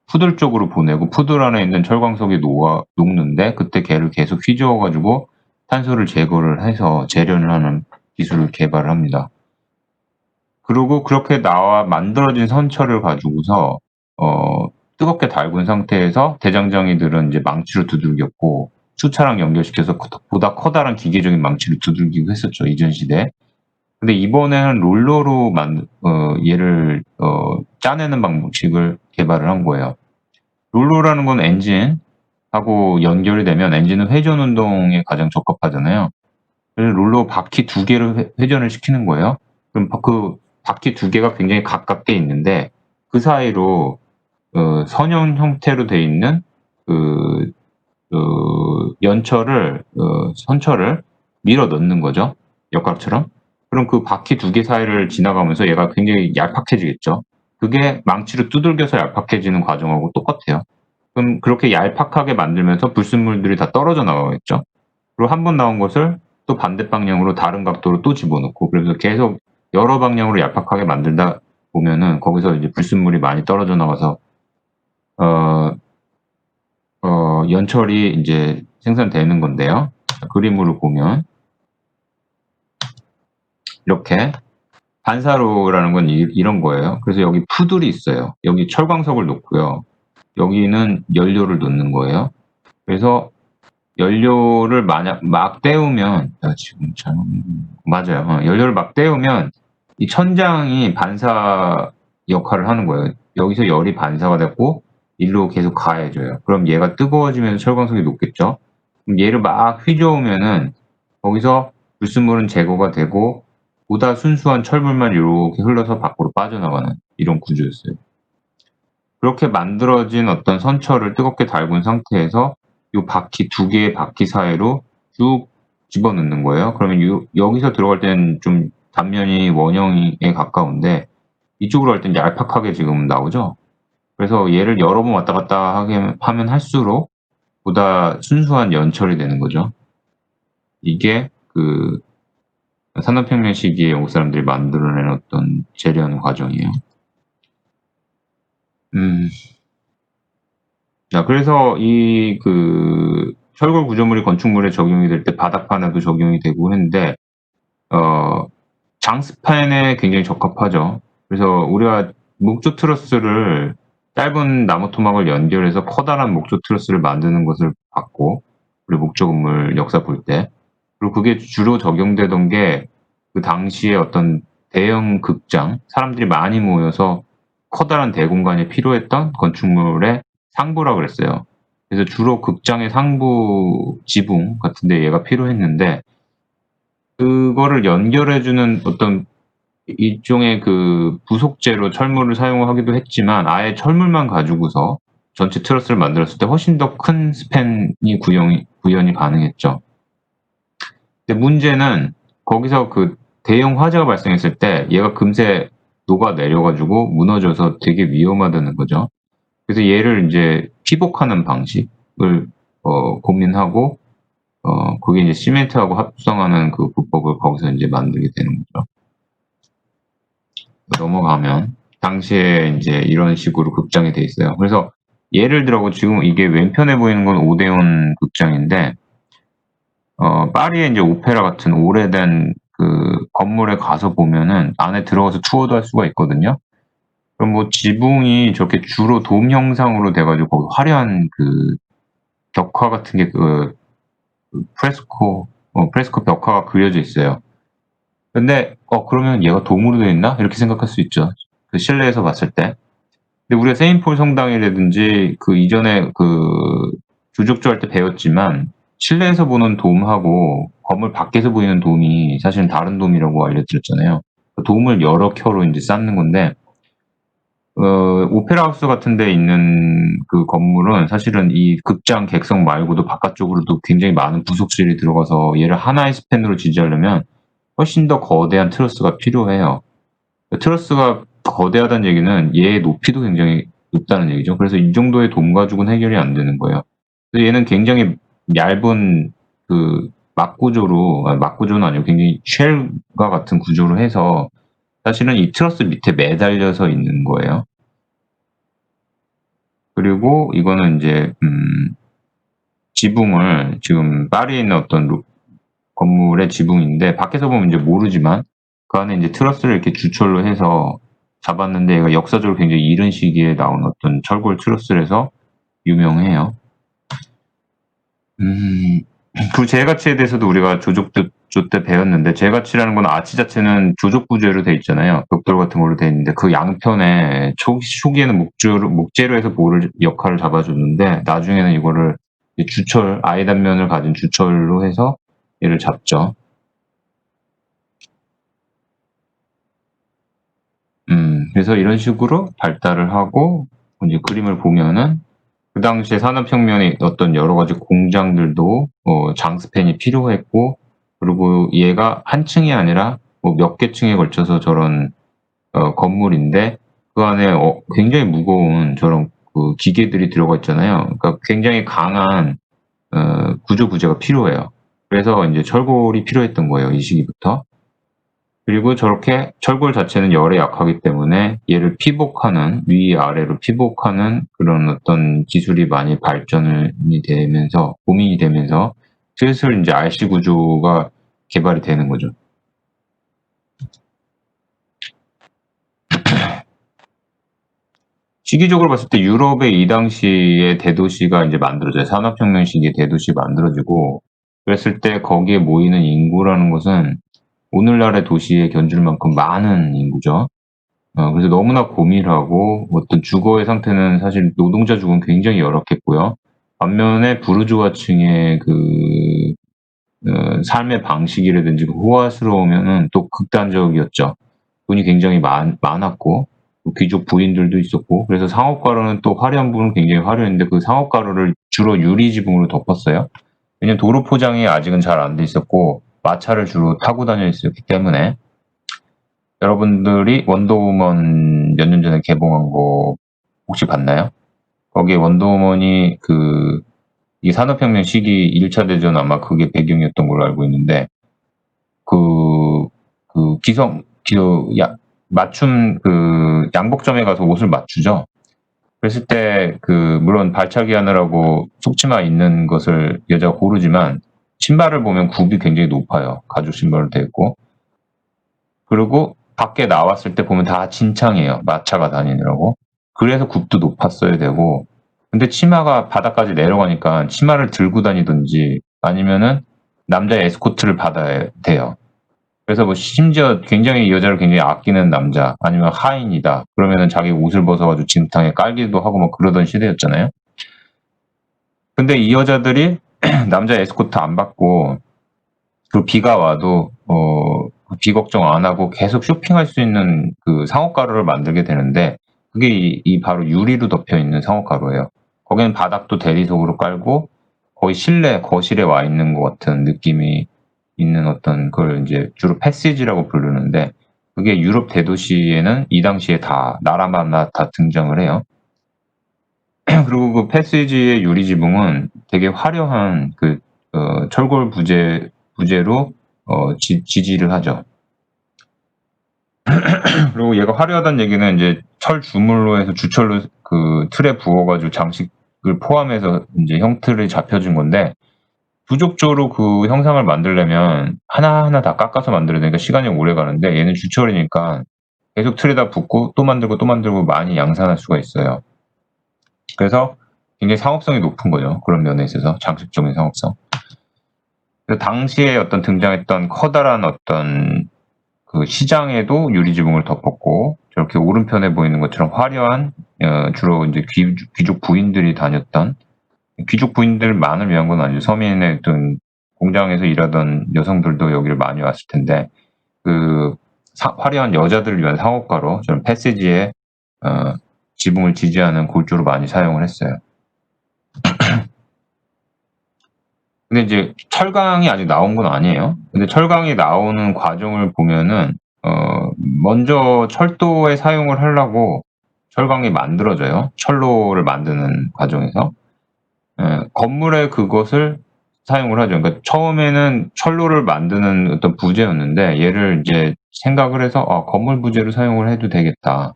푸들 쪽으로 보내고 푸들 안에 있는 철광석이 녹는데 그때 걔를 계속 휘저어가지고 탄소를 제거를 해서 재련을 하는 기술을 개발을 합니다. 그리고 그렇게 만들어진 선철을 가지고서 뜨겁게 달군 상태에서 대장장이들은 이제 망치로 두들겼고 수차랑 연결시켜서 보다 커다란 기계적인 망치를 두들기고 했었죠, 이전 시대에. 근데 이번에는 롤러로 얘를 짜내는 방식을 개발을 한 거예요. 롤러라는 건 엔진하고 연결이 되면 엔진은 회전 운동에 가장 적합하잖아요. 그래서 롤러 바퀴 두 개를 회전을 시키는 거예요. 그럼 그 바퀴 두 개가 굉장히 가깝게 있는데 그 사이로 선형 형태로 돼 있는 그 선철을 밀어 넣는 거죠. 엿가락처럼. 그럼 그 바퀴 두 개 사이를 지나가면서 얘가 굉장히 얄팍해지겠죠. 그게 망치로 두들겨서 얄팍해지는 과정하고 똑같아요. 그럼 그렇게 얄팍하게 만들면서 불순물들이 다 떨어져 나가겠죠. 그리고 한 번 나온 것을 또 반대 방향으로 다른 각도로 또 집어넣고 그래서 계속 여러 방향으로 얄팍하게 만들다 보면은 거기서 이제 불순물이 많이 떨어져 나가서 어, 연철이 이제 생산되는 건데요. 그림으로 보면 이렇게 반사로라는 건 이런 거예요. 그래서 여기 푸들이 있어요. 여기 철광석을 놓고요. 여기는 연료를 놓는 거예요. 그래서 연료를 막 때우면 지금 맞아요. 연료를 막 때우면 이 천장이 반사 역할을 하는 거예요. 여기서 열이 반사가 됐고 일로 계속 가해져요. 그럼 얘가 뜨거워지면서 철광석이 녹겠죠. 그럼 얘를 막 휘저으면은 거기서 불순물은 제거가 되고 보다 순수한 철물만 이렇게 흘러서 밖으로 빠져나가는 이런 구조였어요. 그렇게 만들어진 어떤 선철을 뜨겁게 달군 상태에서 요 바퀴 두 개의 바퀴 사이로 쭉 집어넣는 거예요. 그러면 여기서 들어갈 때는 좀 단면이 원형에 가까운데 이쪽으로 할 때는 얄팍하게 지금 나오죠. 그래서 얘를 여러 번 왔다 갔다 하면 할수록 보다 순수한 연철이 되는 거죠. 이게 그 산업혁명 시기에 영국 사람들이 만들어낸 어떤 재련 과정이에요. 자, 그래서 철골 구조물이 건축물에 적용이 될 때 바닥판에도 적용이 되고 했는데, 장스판에 굉장히 적합하죠. 그래서 우리가 목조 트러스를 짧은 나무 토막을 연결해서 커다란 목조 트러스를 만드는 것을 봤고, 우리 목조 건물 역사 볼 때. 그리고 그게 주로 적용되던 게 그 당시에 어떤 대형 극장, 사람들이 많이 모여서 커다란 대공간이 필요했던 건축물의 상부라고 그랬어요. 그래서 주로 극장의 상부 지붕 같은 데 얘가 필요했는데 그거를 연결해 주는 어떤 일종의 그 부속재로 철물을 사용하기도 했지만 아예 철물만 가지고서 전체 트러스를 만들었을 때 훨씬 더 큰 스팬이 구현이 가능했죠. 근데 문제는 거기서 그 대형 화재가 발생했을 때 얘가 금세 녹아내려 가지고 무너져서 되게 위험하다는 거죠. 그래서 얘를 이제 피복하는 방식을 고민하고 그게 이제 시멘트하고 합성하는 그 부법을 거기서 이제 만들게 되는 거죠. 넘어가면 당시에 이제 이런 식으로 극장이 돼 있어요. 그래서 예를 들어 지금 이게 왼편에 보이는 건 오데온 극장인데 파리에 이제 오페라 같은 오래된 그 건물에 가서 보면은 안에 들어가서 투어도 할 수가 있거든요. 그럼 뭐 지붕이 저렇게 주로 돔 형상으로 돼 가지고 거기 화려한 그 벽화 같은 게 프레스코 벽화가 그려져 있어요. 근데 그러면 얘가 돔으로 되어 있나? 이렇게 생각할 수 있죠. 그 실내에서 봤을 때. 근데 우리가 세인폴 성당이라든지 그 이전에 그 주족조 할 때 배웠지만 실내에서 보는 돔하고 건물 밖에서 보이는 돔이 사실은 다른 돔이라고 알려드렸잖아요. 그 돔을 여러 켜로 이제 쌓는 건데 오페라 하우스 같은 데 있는 그 건물은 사실은 이 극장 객석 말고도 바깥쪽으로도 굉장히 많은 부속실이 들어가서 얘를 하나의 스팬으로 지지하려면 훨씬 더 거대한 트러스가 필요해요. 트러스가 거대하다는 얘기는 얘의 높이도 굉장히 높다는 얘기죠. 그래서 이 정도의 돔 가지고는 해결이 안 되는 거예요. 그래서 얘는 굉장히 얇은 그 막구조는 아니고 굉장히 쉘과 같은 구조로 해서 사실은 이 트러스 밑에 매달려서 있는 거예요. 그리고 이거는 이제 지붕을 지금 파리에 있는 어떤 건물의 지붕인데 밖에서 보면 이제 모르지만 그 안에 이제 트러스를 이렇게 주철로 해서 잡았는데 얘가 역사적으로 굉장히 이른 시기에 나온 어떤 철골 트러스라서 유명해요. 그 재가치에 대해서도 우리가 조족조 때 배웠는데 재가치라는 건 아치 자체는 조족 구조로 돼 있잖아요. 벽돌 같은 걸로 돼 있는데 그 양편에 초기에는 목재로 해서 역할을 잡아줬는데 나중에는 이거를 주철 아예 단면을 가진 주철로 해서 얘를 잡죠. 그래서 이런 식으로 발달을 하고 이제 그림을 보면은 그 당시에 산업혁명에 어떤 여러 가지 공장들도 장스팬이 필요했고 그리고 얘가 한 층이 아니라 뭐 몇 개 층에 걸쳐서 저런 건물인데 그 안에 굉장히 무거운 저런 그 기계들이 들어가 있잖아요. 그러니까 굉장히 강한 구조가 필요해요. 그래서 이제 철골이 필요했던 거예요, 이 시기부터. 그리고 저렇게 철골 자체는 열에 약하기 때문에 얘를 피복하는 위아래로 피복하는 그런 어떤 기술이 많이 발전이 되면서 고민이 되면서 슬슬 이제 RC 구조가 개발이 되는 거죠. 시기적으로 봤을 때 유럽의 이 당시에 대도시가 이제 만들어져요. 산업혁명 시기에 대도시 만들어지고 그랬을 때 거기에 모이는 인구라는 것은 오늘날의 도시에 견줄 만큼 많은 인구죠. 그래서 너무나 고밀하고 어떤 주거의 상태는 사실 노동자 주거는 굉장히 열악했고요. 반면에 부르주아층의 그 삶의 방식이라든지 그 호화스러우면은 또 극단적이었죠. 돈이 굉장히 많았고 귀족 부인들도 있었고 그래서 상업가로는 또 화려한 부분은 굉장히 화려했는데 그 상업가로를 주로 유리 지붕으로 덮었어요. 왜냐면 도로 포장이 아직은 잘 안 돼 있었고 마차를 주로 타고 다녀 있었기 때문에 여러분들이 원더우먼 몇 년 전에 개봉한 거 혹시 봤나요? 거기에 원더우먼이 이 산업혁명 시기 1차 대전 아마 그게 배경이었던 걸로 알고 있는데 그 맞춤 양복점에 가서 옷을 맞추죠. 그랬을 때 물론 발차기 하느라고 속치마 입는 것을 여자가 고르지만 신발을 보면 굽이 굉장히 높아요. 가죽 신발로 되어 있고. 그리고 밖에 나왔을 때 보면 다 진창이에요. 마차가 다니느라고. 그래서 굽도 높았어야 되고 근데 치마가 바닥까지 내려가니까 치마를 들고 다니든지 아니면은 남자의 에스코트를 받아야 돼요. 그래서 뭐 심지어 굉장히 이 여자를 굉장히 아끼는 남자 아니면 하인이다. 그러면은 자기 옷을 벗어 가지고 진탕에 깔기도 하고 뭐 그러던 시대였잖아요. 근데 이 여자들이 남자 에스코트 안 받고 비가 와도 비 걱정 안 하고 계속 쇼핑할 수 있는 그 상업가로를 만들게 되는데 그게 이 바로 유리로 덮여 있는 상업가로예요. 거기는 바닥도 대리석으로 깔고 거의 실내 거실에 와 있는 것 같은 느낌이 있는 어떤 걸 이제 주로 패시지라고 부르는데 그게 유럽 대도시에는 이 당시에 다 나라마다 다 등장을 해요. 그리고 그 패시지의 유리 지붕은 되게 화려한 철골 부재로 지지를 하죠. 그리고 얘가 화려하다는 얘기는 이제 철 주물로 해서 주철로 그 틀에 부어가지고 장식을 포함해서 이제 형틀이 잡혀진 건데, 부족적으로 그 형상을 만들려면 하나하나 다 깎아서 만들어야 되니까 시간이 오래 가는데, 얘는 주철이니까 계속 틀에다 붓고 또 만들고 또 만들고 많이 양산할 수가 있어요. 그래서 굉장히 상업성이 높은 거죠. 그런 면에 있어서 장식적인 상업성. 당시에 어떤 등장했던 커다란 어떤 그 시장에도 유리 지붕을 덮었고, 저렇게 오른편에 보이는 것처럼 화려한 주로 이제 귀족 부인들이 다녔던, 귀족 부인들만을 위한 건 아니죠. 서민의 어떤 공장에서 일하던 여성들도 여기를 많이 왔을 텐데, 그 화려한 여자들을 위한 상업가로 저는 패시지에 지붕을 지지하는 골조로 많이 사용을 했어요. 근데 이제 철강이 아직 나온 건 아니에요. 근데 철강이 나오는 과정을 보면은 먼저 철도에 사용을 하려고 철강이 만들어져요. 철로를 만드는 과정에서. 건물에 그것을 사용을 하죠. 그러니까 처음에는 철로를 만드는 어떤 부재였는데, 얘를 이제 생각을 해서 건물 부재로 사용을 해도 되겠다.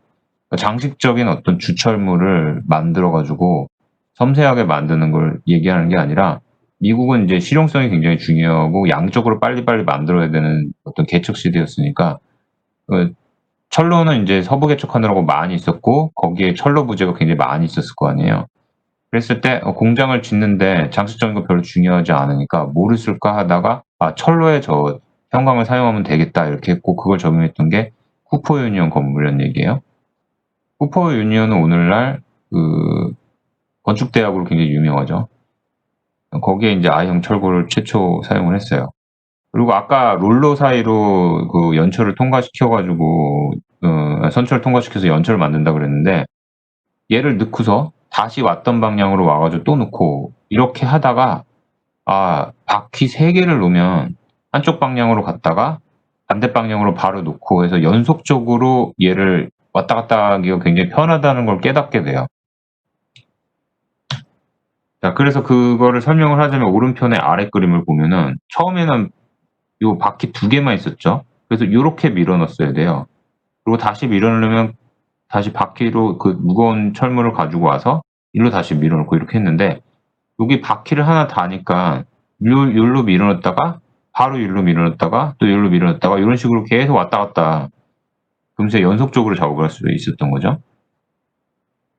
그러니까 장식적인 어떤 주철물을 만들어 가지고 섬세하게 만드는 걸 얘기하는 게 아니라, 미국은 이제 실용성이 굉장히 중요하고 양적으로 빨리빨리 만들어야 되는 어떤 개척 시대였으니까, 철로는 이제 서부 개척하느라고 많이 있었고, 거기에 철로 부재가 굉장히 많이 있었을 거 아니에요. 그랬을 때 공장을 짓는데 장식적인 거 별로 중요하지 않으니까 뭐를 쓸까 하다가 철로에 저 형광을 사용하면 되겠다 이렇게 했고, 그걸 적용했던 게 쿠퍼 유니온 건물이라는 얘기예요. 쿠퍼 유니온은 오늘날 그 건축 대학으로 굉장히 유명하죠. 거기에 이제 I형 철골을 최초 사용을 했어요. 그리고 아까 롤러 사이로 그 연철을 통과시켜 가지고 선철을 통과시켜서 연철을 만든다 그랬는데, 얘를 넣고서 다시 왔던 방향으로 와 가지고 또 넣고 이렇게 하다가, 바퀴 3개를 놓으면 한쪽 방향으로 갔다가 반대 방향으로 바로 놓고 해서 연속적으로 얘를 왔다 갔다 하기가 굉장히 편하다는 걸 깨닫게 돼요. 자, 그래서 그거를 설명을 하자면, 오른편의 아래 그림을 보면은 처음에는 요 바퀴 2개만 있었죠. 그래서 요렇게 밀어 넣었어야 돼요. 그리고 다시 밀어 넣으려면 다시 바퀴로 그 무거운 철물을 가지고 와서 일로 다시 밀어 넣고 이렇게 했는데, 여기 바퀴를 하나 다니까 요로 밀어 넣었다가 바로 요로 밀어 넣었다가 또 요로 밀어 넣었다가 요런 식으로 계속 왔다 갔다 금세 연속적으로 작업을 할 수 있었던 거죠.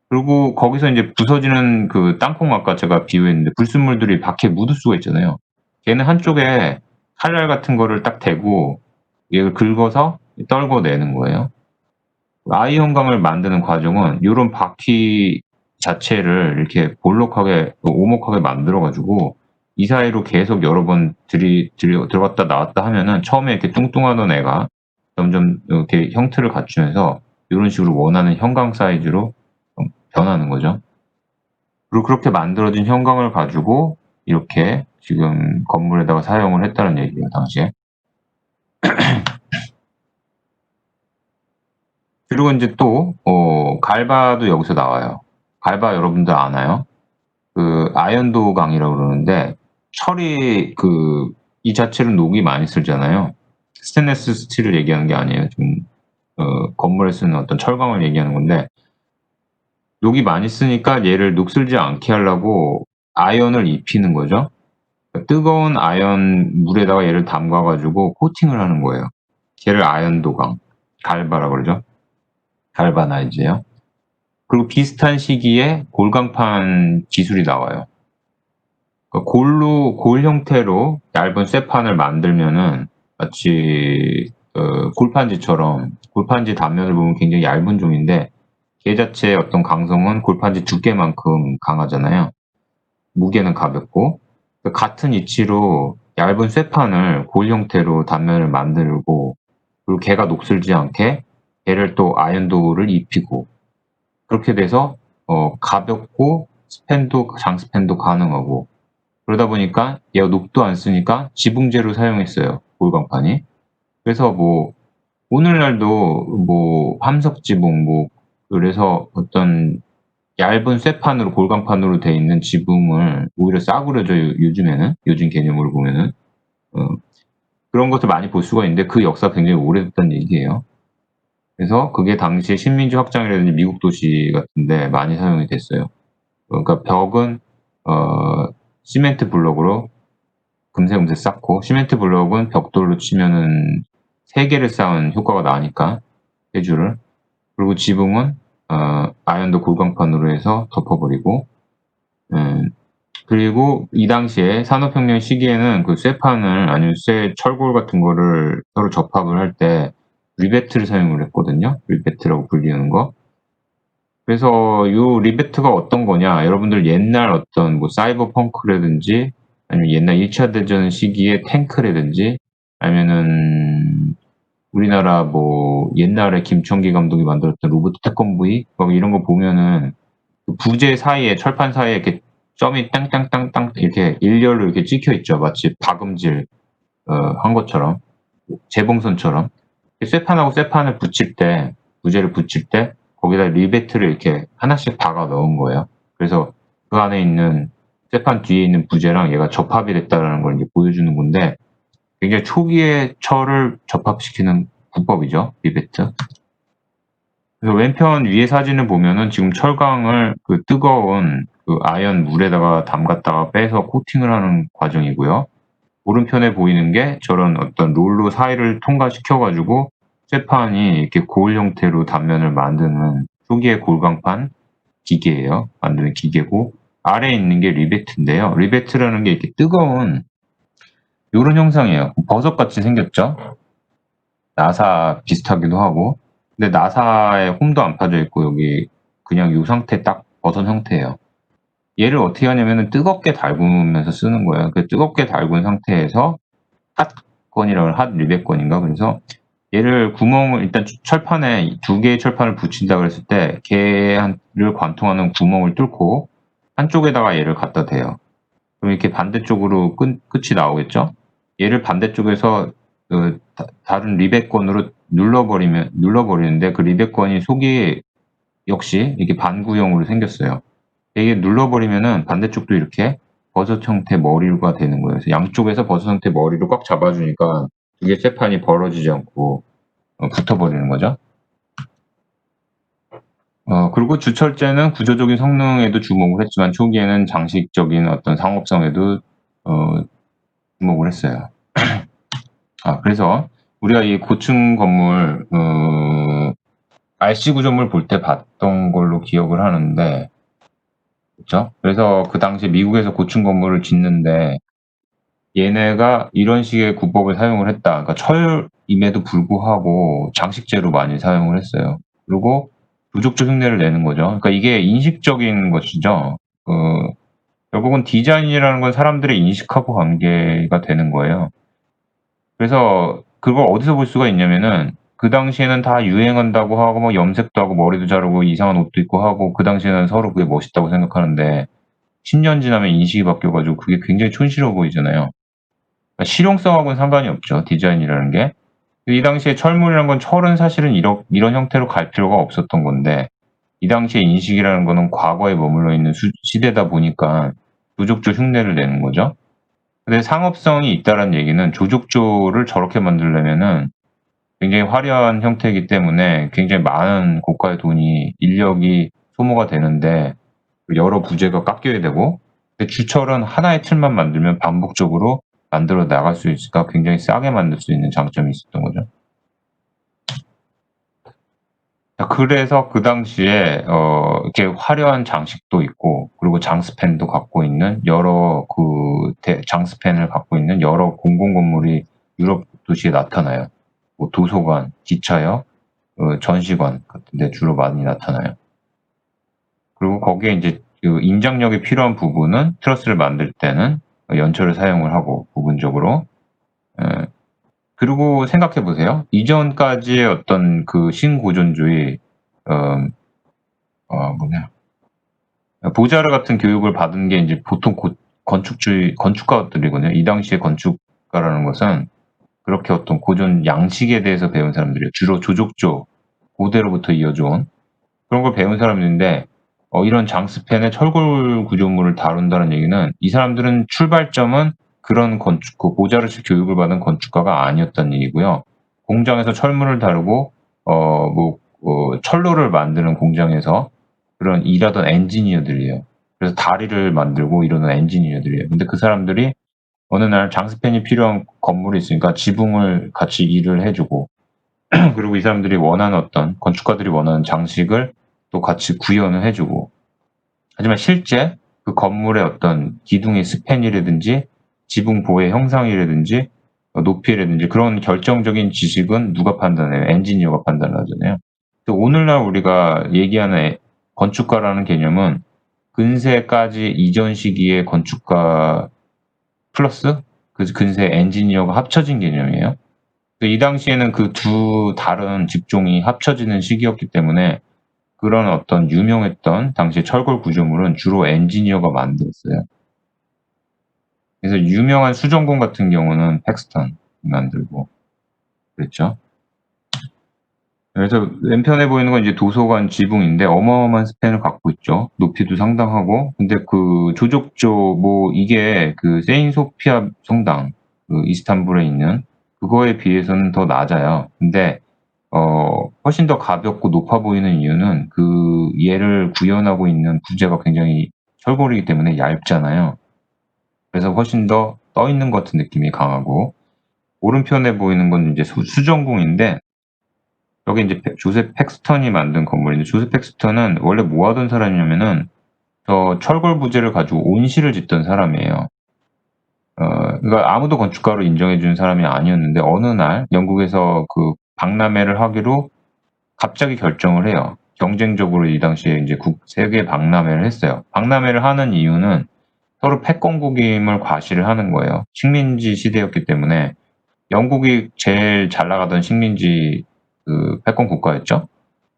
그리고 거기서 인제 부서지는 그 땅콩, 아까 제가 비유했는데 불순물들이 바퀴에 묻을 수가 있잖아요. 걔는 한쪽에 칼날 같은 거를 딱 대고 얘를 긁어서 떨궈내는 거예요. 아이 형광을 만드는 과정은 요런 바퀴 자체를 이렇게 볼록하게 오목하게 만들어 가지고 이 사이로 계속 여러 번 들어갔다 나왔다 하면은, 처음에 이렇게 뚱뚱하던 애가 점점 이렇게 형태를 갖추면서 요런 식으로 원하는 형광 사이즈로 변하는 거죠. 그리고 그렇게 만들어진 형광을 가지고 이렇게 지금 건물에다가 사용을 했다는 얘기예요, 당시에. 그리고 인제 또 갈바도 여기서 나와요. 갈바 여러분들 아나요? 그 아연도 강이라고 그러는데, 철이 이 자체로 녹이 많이 슬잖아요. 스테인리스 스틸을 얘기하는 게 아니에요. 지금 건물에 쓰는 어떤 철강을 얘기하는 건데, 녹이 많이 쓰니까 얘를 녹슬지 않게 하려고 아연을 입히는 거죠. 그러니까 뜨거운 아연 물에다가 얘를 담가 가지고 코팅을 하는 거예요. 걔를 아연도강, 갈바라고 그러죠. 갈바나이즈예요. 그리고 비슷한 시기에 골강판 기술이 나와요. 그러니까 골 형태로 얇은 쇠판을 만들면은 마치 골판지처럼, 골판지 단면을 보면 굉장히 얇은 종인데 걔 자체의 어떤 강성은 골판지 두께만큼 강하잖아요. 무게는 가볍고. 같은 이치로 얇은 쇠판을 골 형태로 단면을 만들고, 그리고 걔가 녹슬지 않게 걔를 또 아연도를 입히고, 그렇게 돼서 가볍고 장스팬도 가능하고, 그러다 보니까 얘가 녹도 안 쓰니까 지붕재로 사용했어요, 골광판이. 그래서 뭐 오늘날도 뭐 함석 지붕, 그래서 어떤 얇은 쇠판으로 골강판으로 돼 있는 지붕을 오히려 싸구려져요, 요즘에는. 요즘 개념으로 보면은. 어 그런 것을 많이 볼 수가 있는데 그 역사가 굉장히 오래됐다는 얘기예요. 그래서 그게 당시에 식민지 확장이라든지 미국 도시 같은 데 많이 사용이 됐어요. 그러니까 벽은 시멘트 블록으로 금세 쌓고, 시멘트 블록은 벽돌로 치면은 3개를 쌓은 효과가 나니까 3 줄을. 그리고 지붕은 아연도 골강판으로 해서 덮어 버리고, 그리고 이 당시에 산업혁명 시기에는 그 쇠판을, 아니면 쇠 철골 같은 거를 서로 접합을 할 때 리베트를 사용을 했거든요. 리베트라고 불리는 거. 그래서 요 리베트가 어떤 거냐, 여러분들 옛날 어떤 뭐 사이버펑크라든지, 아니면 옛날 1차 대전 시기의 탱크라든지, 아니면은 우리나라 뭐 옛날에 김청기 감독이 만들었던 로봇 태권브이 뭐 이런 거 보면은 그 부재 사이에, 철판 사이에 이렇게 점이 땅땅땅땅 이렇게 일렬로 이렇게 찍혀 있죠. 마치 박음질 한 것처럼, 재봉선처럼. 쇠판하고 쇠판을 붙일 때, 부재를 붙일 때 거기다 리베트를 이렇게 하나씩 박아 넣은 거예요. 그래서 그 안에 있는, 쇠판 뒤에 있는 부재랑 얘가 접합이 됐다라는 걸 이제 보여주는 건데, 굉장히 초기에 철을 접합시키는 구법이죠, 리베트. 그래서 왼편 위에 사진을 보면은 지금 철강을 그 뜨거운 그 아연 물에다가 담갔다가 빼서 코팅을 하는 과정이고요. 오른편에 보이는 게 저런 어떤 롤로 사이를 통과시켜 가지고 쇠판이 이렇게 고울 형태로 단면을 만드는 초기의 골강판 기계예요. 만드는 기계고, 아래에 있는 게 리베트인데요. 리베트라는 게 이렇게 뜨거운 요런 형상이에요. 버섯같이 생겼죠? 나사 비슷하기도 하고. 근데 나사에 홈도 안 파져 있고, 여기 그냥 요 상태 딱 버섯 형태예요. 얘를 어떻게 하냐면은 뜨겁게 달구면서 쓰는 거예요. 그 뜨겁게 달군 상태에서 핫건이라고, 핫 리벳건인가? 그래서 얘를 구멍을, 일단 철판에 2개의 철판을 붙인다 그랬을 때 걔를 관통하는 구멍을 뚫고 한쪽에다가 얘를 갖다 대요. 그럼 이렇게 반대쪽으로 끝이 나오겠죠? 얘를 반대쪽에서 그 다른 리벳건으로 눌러버리는데, 그 리벳건이 속이 역시 이렇게 반구형으로 생겼어요. 이게 눌러버리면은 반대쪽도 이렇게 버섯 형태 머리가 되는 거예요. 그래서 양쪽에서 버섯 형태 머리로 꽉 잡아주니까 이게 쇠판이 벌어지지 않고 붙어버리는 거죠. 그리고 주철제는 구조적인 성능에도 주목을 했지만 초기에는 장식적인 어떤 상업성에도 주목을 했어요. 그래서 우리가 이 고층 건물, RC 구조물 볼 때 봤던 걸로 기억을 하는데, 그쵸? 그래서 그 당시 미국에서 고층 건물을 짓는데 얘네가 이런 식의 구법을 사용을 했다. 그러니까 철임에도 불구하고 장식재로 많이 사용을 했어요. 그리고 부족적 흉내를 내는 거죠. 그러니까 이게 인식적인 것이죠. 결국은 디자인이라는 건 사람들의 인식하고 관계가 되는 거예요. 그래서 그걸 어디서 볼 수가 있냐면은, 그 당시에는 다 유행한다고 하고 뭐 염색도 하고 머리도 자르고 이상한 옷도 입고 하고, 그 당시에는 서로 그게 멋있다고 생각하는데 10년 지나면 인식이 바뀌어 가지고 그게 굉장히 촌스러워 보이잖아요. 그러니까 실용성하고는 상관이 없죠, 디자인이라는 게. 이 당시에 철물이라는 건, 철은 사실은 이런 형태로 갈 필요가 없었던 건데, 이 당시에 인식이라는 거는 과거에 머물러 있는 시대다 보니까 조족조 흉내를 내는 거죠. 근데 상업성이 있다라는 얘기는, 조족조를 저렇게 만들려면은 굉장히 화려한 형태이기 때문에 굉장히 많은 고가의 돈이, 인력이 소모가 되는데 여러 부재가 깎여야 되고, 근데 주철은 하나의 틀만 만들면 반복적으로 만들어 나갈 수 있으니까 굉장히 싸게 만들 수 있는 장점이 있었던 거죠. 그래서 그 당시에 이렇게 화려한 장식도 있고, 그리고 장스펜도 갖고 있는 여러 장스펜을 갖고 있는 여러 공공 건물이 유럽 도시에 나타나요. 뭐 도서관, 기차역, 전시관 같은 데 주로 많이 나타나요. 그리고 거기에 이제 그 인장력이 필요한 부분은 트러스를 만들 때는 연철을 사용을 하고, 부분적으로. 예. 그리고 생각해 보세요. 이전까지의 어떤 그 신고전주의, 어 뭐냐, 보자르 같은 교육을 받은 게 이제 보통 건축가들이거든요. 이 당시에 건축가라는 것은 그렇게 어떤 고전 양식에 대해서 배운 사람들이에요. 주로 조족조, 고대로부터 이어져 온 그런 걸 배운 사람들인데, 이런 장스펜의 철골 구조물을 다룬다는 얘기는 이 사람들은 출발점은 그런 그 모자르트 교육을 받은 건축가가 아니었다는 얘기고요. 공장에서 철물을 다루고 철로를 만드는 공장에서 그런 일하던 엔지니어들이에요. 그래서 다리를 만들고 이러는 엔지니어들이에요. 근데 그 사람들이 어느 날 장스펜이 필요한 건물이 있으니까 지붕을 같이 일을 해주고 그리고 이 사람들이 원하는 어떤 건축가들이 원하는 장식을 또 같이 구현을 해주고 하지만 실제 그 건물의 어떤 기둥의 스팬이라든지 지붕 보의 형상이라든지 높이라든지 그런 결정적인 지식은 누가 판단해요? 엔지니어가 판단을 하잖아요. 오늘날 우리가 얘기하는 건축가라는 개념은 근세까지 이전 시기의 건축가 플러스 그 근세 엔지니어가 합쳐진 개념이에요. 이 당시에는 그 두 다른 직종이 합쳐지는 시기였기 때문에 그런 어떤 유명했던 당시 철골 구조물은 주로 엔지니어가 만들었어요. 그래서 유명한 수정공 같은 경우는 팩스턴이 만들고 그랬죠. 그래서 왼편에 보이는 건 이제 도서관 지붕인데 어마어마한 스팬을 갖고 있죠. 높이도 상당하고. 근데 그 조족조 이게 그 세인 소피아 성당 그 이스탄불에 있는 그거에 비해서는 더 낮아요. 근데 훨씬 더 가볍고 높아 보이는 이유는 그 얘를 구현하고 있는 부재가 굉장히 철골이기 때문에 얇잖아요. 그래서 훨씬 더 떠 있는 것 같은 느낌이 강하고 오른편에 보이는 건 이제 수정궁인데 여기 이제 조셉 팩스턴이 만든 건물인데 조셉 팩스턴은 원래 뭐 하던 사람이냐면은 저 철골 부재를 가지고 온실을 짓던 사람이에요. 그러니까 아무도 건축가로 인정해 주는 사람이 아니었는데 어느 날 영국에서 그 박람회를 하기로 갑자기 결정을 해요. 경쟁적으로 이 당시에 이제 세계 박람회를 했어요. 박람회를 하는 이유는 서로 패권국임을 과시를 하는 거예요. 식민지 시대였기 때문에 영국이 제일 잘 나가던 식민지 그 패권 국가였죠.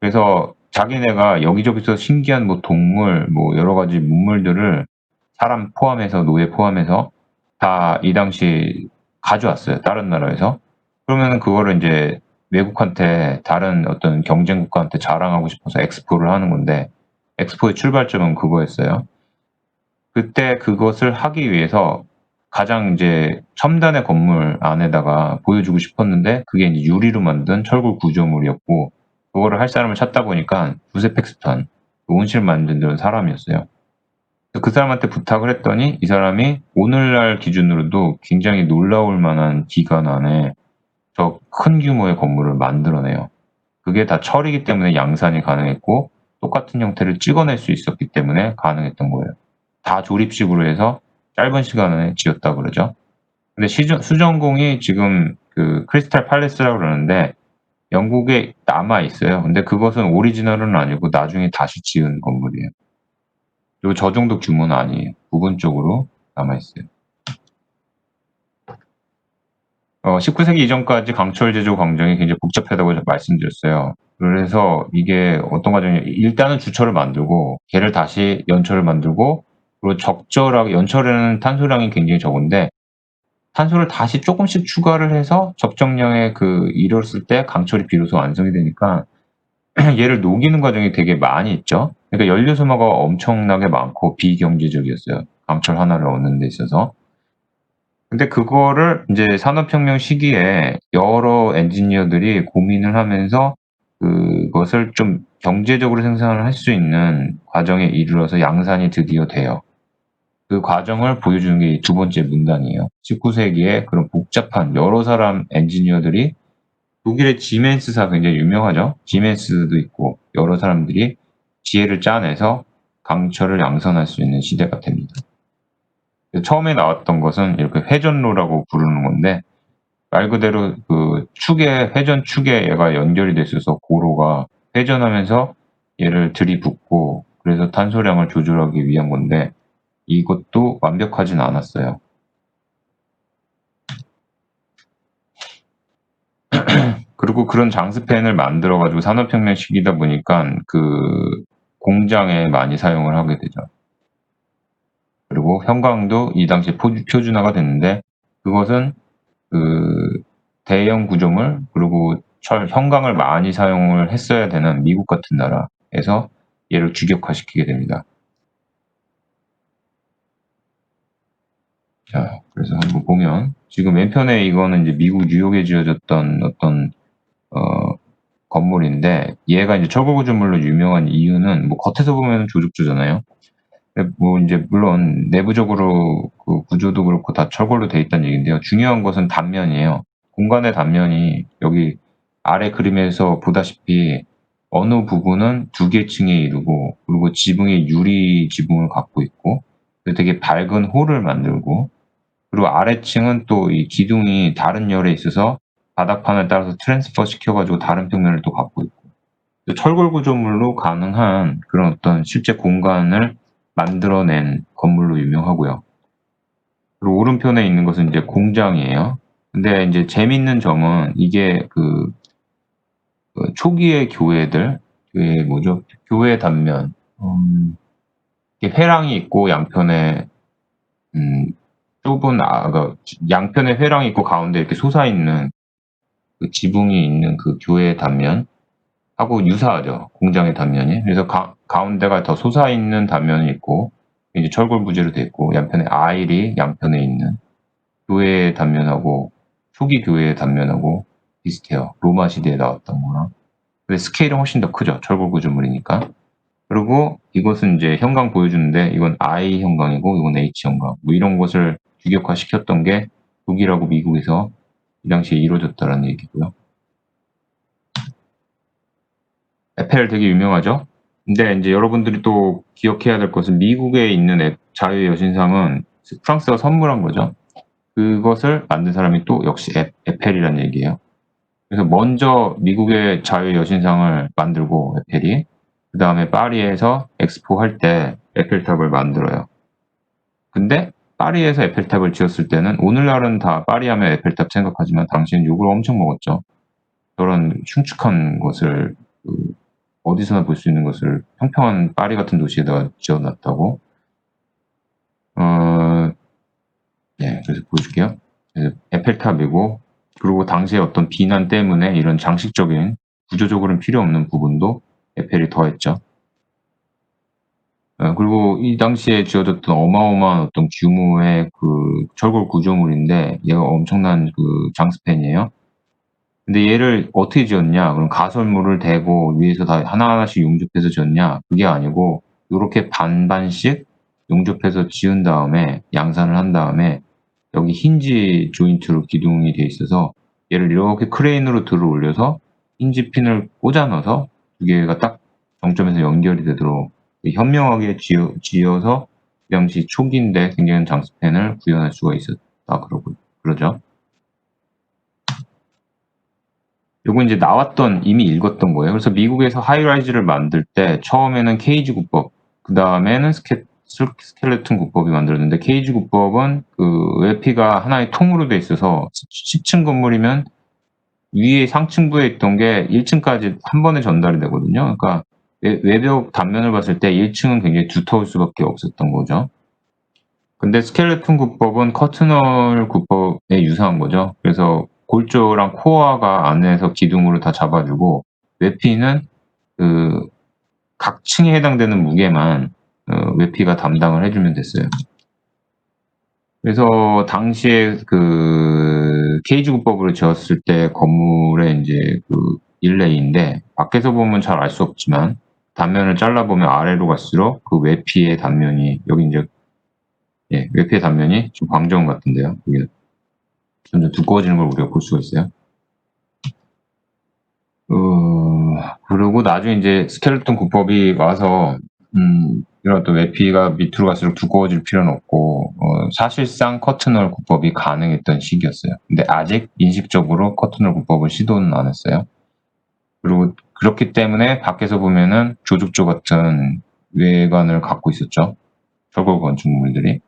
그래서 자기네가 여기저기서 신기한 동물, 여러 가지 문물들을 사람 포함해서 노예 포함해서 다 이 당시 가져왔어요. 다른 나라에서. 그러면은 그거를 이제 외국한테 다른 어떤 경쟁 국가한테 자랑하고 싶어서 엑스포를 하는 건데 엑스포의 출발점은 그거였어요. 그때 그것을 하기 위해서 가장 이제 첨단의 건물 안에다가 보여주고 싶었는데 그게 이제 유리로 만든 철골 구조물이었고 그거를 할 사람을 찾다 보니까 조세 팩스턴 그 온실 만든 사람이었어요. 그 사람한테 부탁을 했더니 이 사람이 오늘날 기준으로도 굉장히 놀라울 만한 기간 안에 저 큰 규모의 건물을 만들어내요. 그게 다 철이기 때문에 양산이 가능했고 똑같은 형태를 찍어낼 수 있었기 때문에 가능했던 거예요. 다 조립식으로 해서 짧은 시간에 지었다 그러죠. 근데 수정공이 지금 그 크리스탈 팔레스라고 그러는데 영국에 남아 있어요. 근데 그것은 오리지널은 아니고 나중에 다시 지은 건물이에요. 그리고 저 정도 규모는 아니에요. 부분적으로 남아 있어요. 19세기 이전까지 강철 제조 광정이 굉장히 복잡하다고 말씀드렸어요. 그래서 이게 어떤 과정이 일단은 주철을 만들고 걔를 다시 연철을 만들고 그리고 적절하게 연철에는 탄소량이 굉장히 적은데 탄소를 다시 조금씩 추가를 해서 적정량에 이뤘을 때 강철이 비로소 완성이 되니까 얘를 녹이는 과정이 되게 많이 있죠. 그러니까 연료 소모가 엄청나게 많고 비경제적이었어요. 강철 하나를 얻는 데 있어서. 근데 그거를 이제 산업혁명 시기에 여러 엔지니어들이 고민을 하면서 그것을 좀 경제적으로 생산을 할 수 있는 과정에 이르러서 양산이 드디어 돼요. 그 과정을 보여주는 게 두 번째 문단이에요. 19세기에 그런 복잡한 여러 사람 엔지니어들이 독일의 지멘스사 굉장히 유명하죠. 지멘스도 있고 여러 사람들이 지혜를 짜내서 강철을 양산할 수 있는 시대가 됩니다. 처음에 나왔던 것은 이렇게 회전로라고 부르는 건데 말 그대로 그 축에 회전 축에 얘가 연결이 돼 있어서 고로가 회전하면서 얘를 들이붓고 그래서 탄소량을 조절하기 위한 건데 이것도 완벽하진 않았어요. 그리고 그런 장스펜을 만들어 가지고 산업혁명 시기다 보니까 그 공장에 많이 사용을 하게 되죠. 그리고 형광도 이 당시에 표준화가 됐는데 그것은 그 대형 구조물 그리고 형광을 많이 사용을 했어야 되는 미국 같은 나라에서 얘를 규격화시키게 됩니다. 자, 그래서 한번 보면 지금 왼편에 이거는 이제 미국 뉴욕에 지어졌던 어떤 건물인데 얘가 이제 철골구조물로 유명한 이유는 뭐 겉에서 보면 조죽조잖아요. 뭐 이제 물론 내부적으로 그 구조도 그렇고 다 철골로 돼 있다는 얘기인데요. 중요한 것은 단면이에요. 공간의 단면이 여기 아래 그림에서 보다시피 어느 부분은 2개 층에 이루고 그리고 지붕이 유리 지붕을 갖고 있고 되게 밝은 홀을 만들고 그리고 아래층은 또 이 기둥이 다른 열에 있어서 바닥판을 따라서 트랜스퍼 시켜가지고 다른 평면을 또 갖고 있고 철골 구조물로 가능한 그런 어떤 실제 공간을 만들어낸 건물로 유명하고요. 그리고 오른편에 있는 것은 이제 공장이에요. 근데 이제 재밌는 점은 이게 그 초기의 교회들, 뭐죠? 교회 단면, 이렇게 회랑이 있고 양편에 좁은 그러니까 양편에 회랑이 있고 가운데 이렇게 솟아있는 그 지붕이 있는 그 교회의 단면 하고 유사하죠. 공장의 단면이. 그래서 가운데가 더 솟아있는 단면이 있고 이제 철골 부재로 돼 있고 양편에 아일이 양편에 있는 교회의 단면하고 초기 교회의 단면하고 비슷해요. 로마 시대에 나왔던 거랑. 근데 스케일은 훨씬 더 크죠. 철골 구조물이니까. 그리고 이것은 이제 형광 보여주는데 이건 I 형광이고 이건 H 형광. 뭐 이런 것을 규격화시켰던 게 독일하고 미국에서 이 당시에 이루어졌다라는 얘기고요. 에펠 되게 유명하죠. 근데 이제 여러분들이 또 기억해야 될 것은 미국에 있는 자유의 여신상은 프랑스가 선물한 거죠. 그것을 만든 사람이 또 역시 에펠이라는 얘기예요. 그래서 먼저 미국의 자유의 여신상을 만들고 에펠이 그 다음에 파리에서 엑스포 할 때 에펠탑을 만들어요. 근데 파리에서 에펠탑을 지었을 때는 오늘날은 다 파리 하면 에펠탑 생각하지만 당시엔 욕을 엄청 먹었죠. 저런 흉측한 것을 어디서나 볼 수 있는 것을 평평한 파리 같은 도시에다가 지어놨다고. 네, 그래서 보여줄게요. 그래서 에펠탑이고 그리고 당시에 어떤 비난 때문에 이런 장식적인 구조적으로는 필요 없는 부분도 에펠이 더했죠. 그리고 이 당시에 지어졌던 어마어마한 어떤 규모의 그 철골 구조물인데 얘가 엄청난 그 장스팬이에요. 근데 얘를 어떻게 지었냐? 그럼 가설물을 대고 위에서 다 하나하나씩 용접해서 지었냐? 그게 아니고 요렇게 반반씩 용접해서 지은 다음에 양산을 한 다음에 여기 힌지 조인트로 기둥이 돼 있어서 얘를 이렇게 크레인으로 들어 올려서 힌지 핀을 꽂아 넣어서 두 개가 딱 정점에서 연결이 되도록 현명하게 지어서 그 당시 초기인데 굉장히 장스팬을 구현할 수가 있었다 그러죠. 요거 이제 나왔던 이미 읽었던 거예요. 그래서 미국에서 하이라이즈를 만들 때 처음에는 케이지 구법, 그 다음에는 스켈레톤 구법이 만들어졌는데 케이지 구법은 그 외피가 하나의 통으로 돼 있어서 10층 건물이면 위에 상층부에 있던 게 1층까지 한 번에 전달이 되거든요. 그러니까 외벽 단면을 봤을 때 1층은 굉장히 두터울 수밖에 없었던 거죠. 근데 스켈레톤 구법은 커트널 구법에 유사한 거죠. 그래서 골조랑 코어가 안에서 기둥으로 다 잡아주고 외피는 그 각 층에 해당되는 무게만 외피가 담당을 해주면 됐어요. 그래서 당시에 그 케이지 구법으로 지었을 때 건물의 이제 그 일레인데 밖에서 보면 잘 알 수 없지만 단면을 잘라보면 아래로 갈수록 그 외피의 단면이 여기 이제 외피의 단면이 좀 광정 같은데요. 여기는 점점 두꺼워지는 걸 우리가 볼 수가 있어요. 그리고 나중에 이제 스켈레톤 구법이 와서 이런 또 외피가 밑으로 갈수록 두꺼워질 필요는 없고 사실상 커트널 구법이 가능했던 시기였어요. 근데 아직 인식적으로 커트널 구법을 시도는 안 했어요. 그리고 그렇기 때문에 밖에서 보면은 조죽조 같은 외관을 갖고 있었죠. 철골 건축물들이.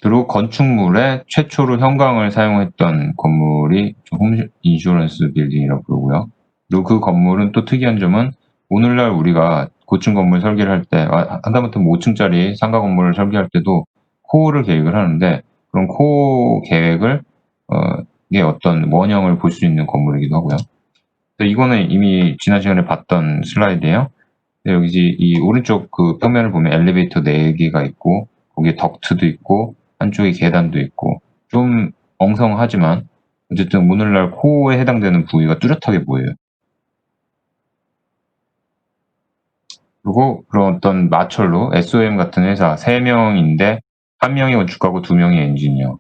그리고 건축물에 최초로 형광을 사용했던 건물이 홈 인슈런스 빌딩이라고 부르고요. 그리고 그 건물은 또 특이한 점은 오늘날 우리가 고층 건물 설계를 할 때, 하다못해 5층짜리 상가 건물을 설계할 때도 코어를 계획을 하는데 그런 코어 계획을 이게 어떤 원형을 볼 수 있는 건물이기도 하고요. 이거는 이미 지난 시간에 봤던 슬라이드예요. 여기 이 오른쪽 그 평면을 보면 엘리베이터 4개가 있고, 거기에 덕트도 있고, 한쪽에 계단도 있고, 좀 엉성하지만, 어쨌든 오늘날 코어에 해당되는 부위가 뚜렷하게 보여요. 그리고 그런 어떤 마철로, SOM 같은 회사 3명인데, 1명이 건축가고 2명이 엔지니어.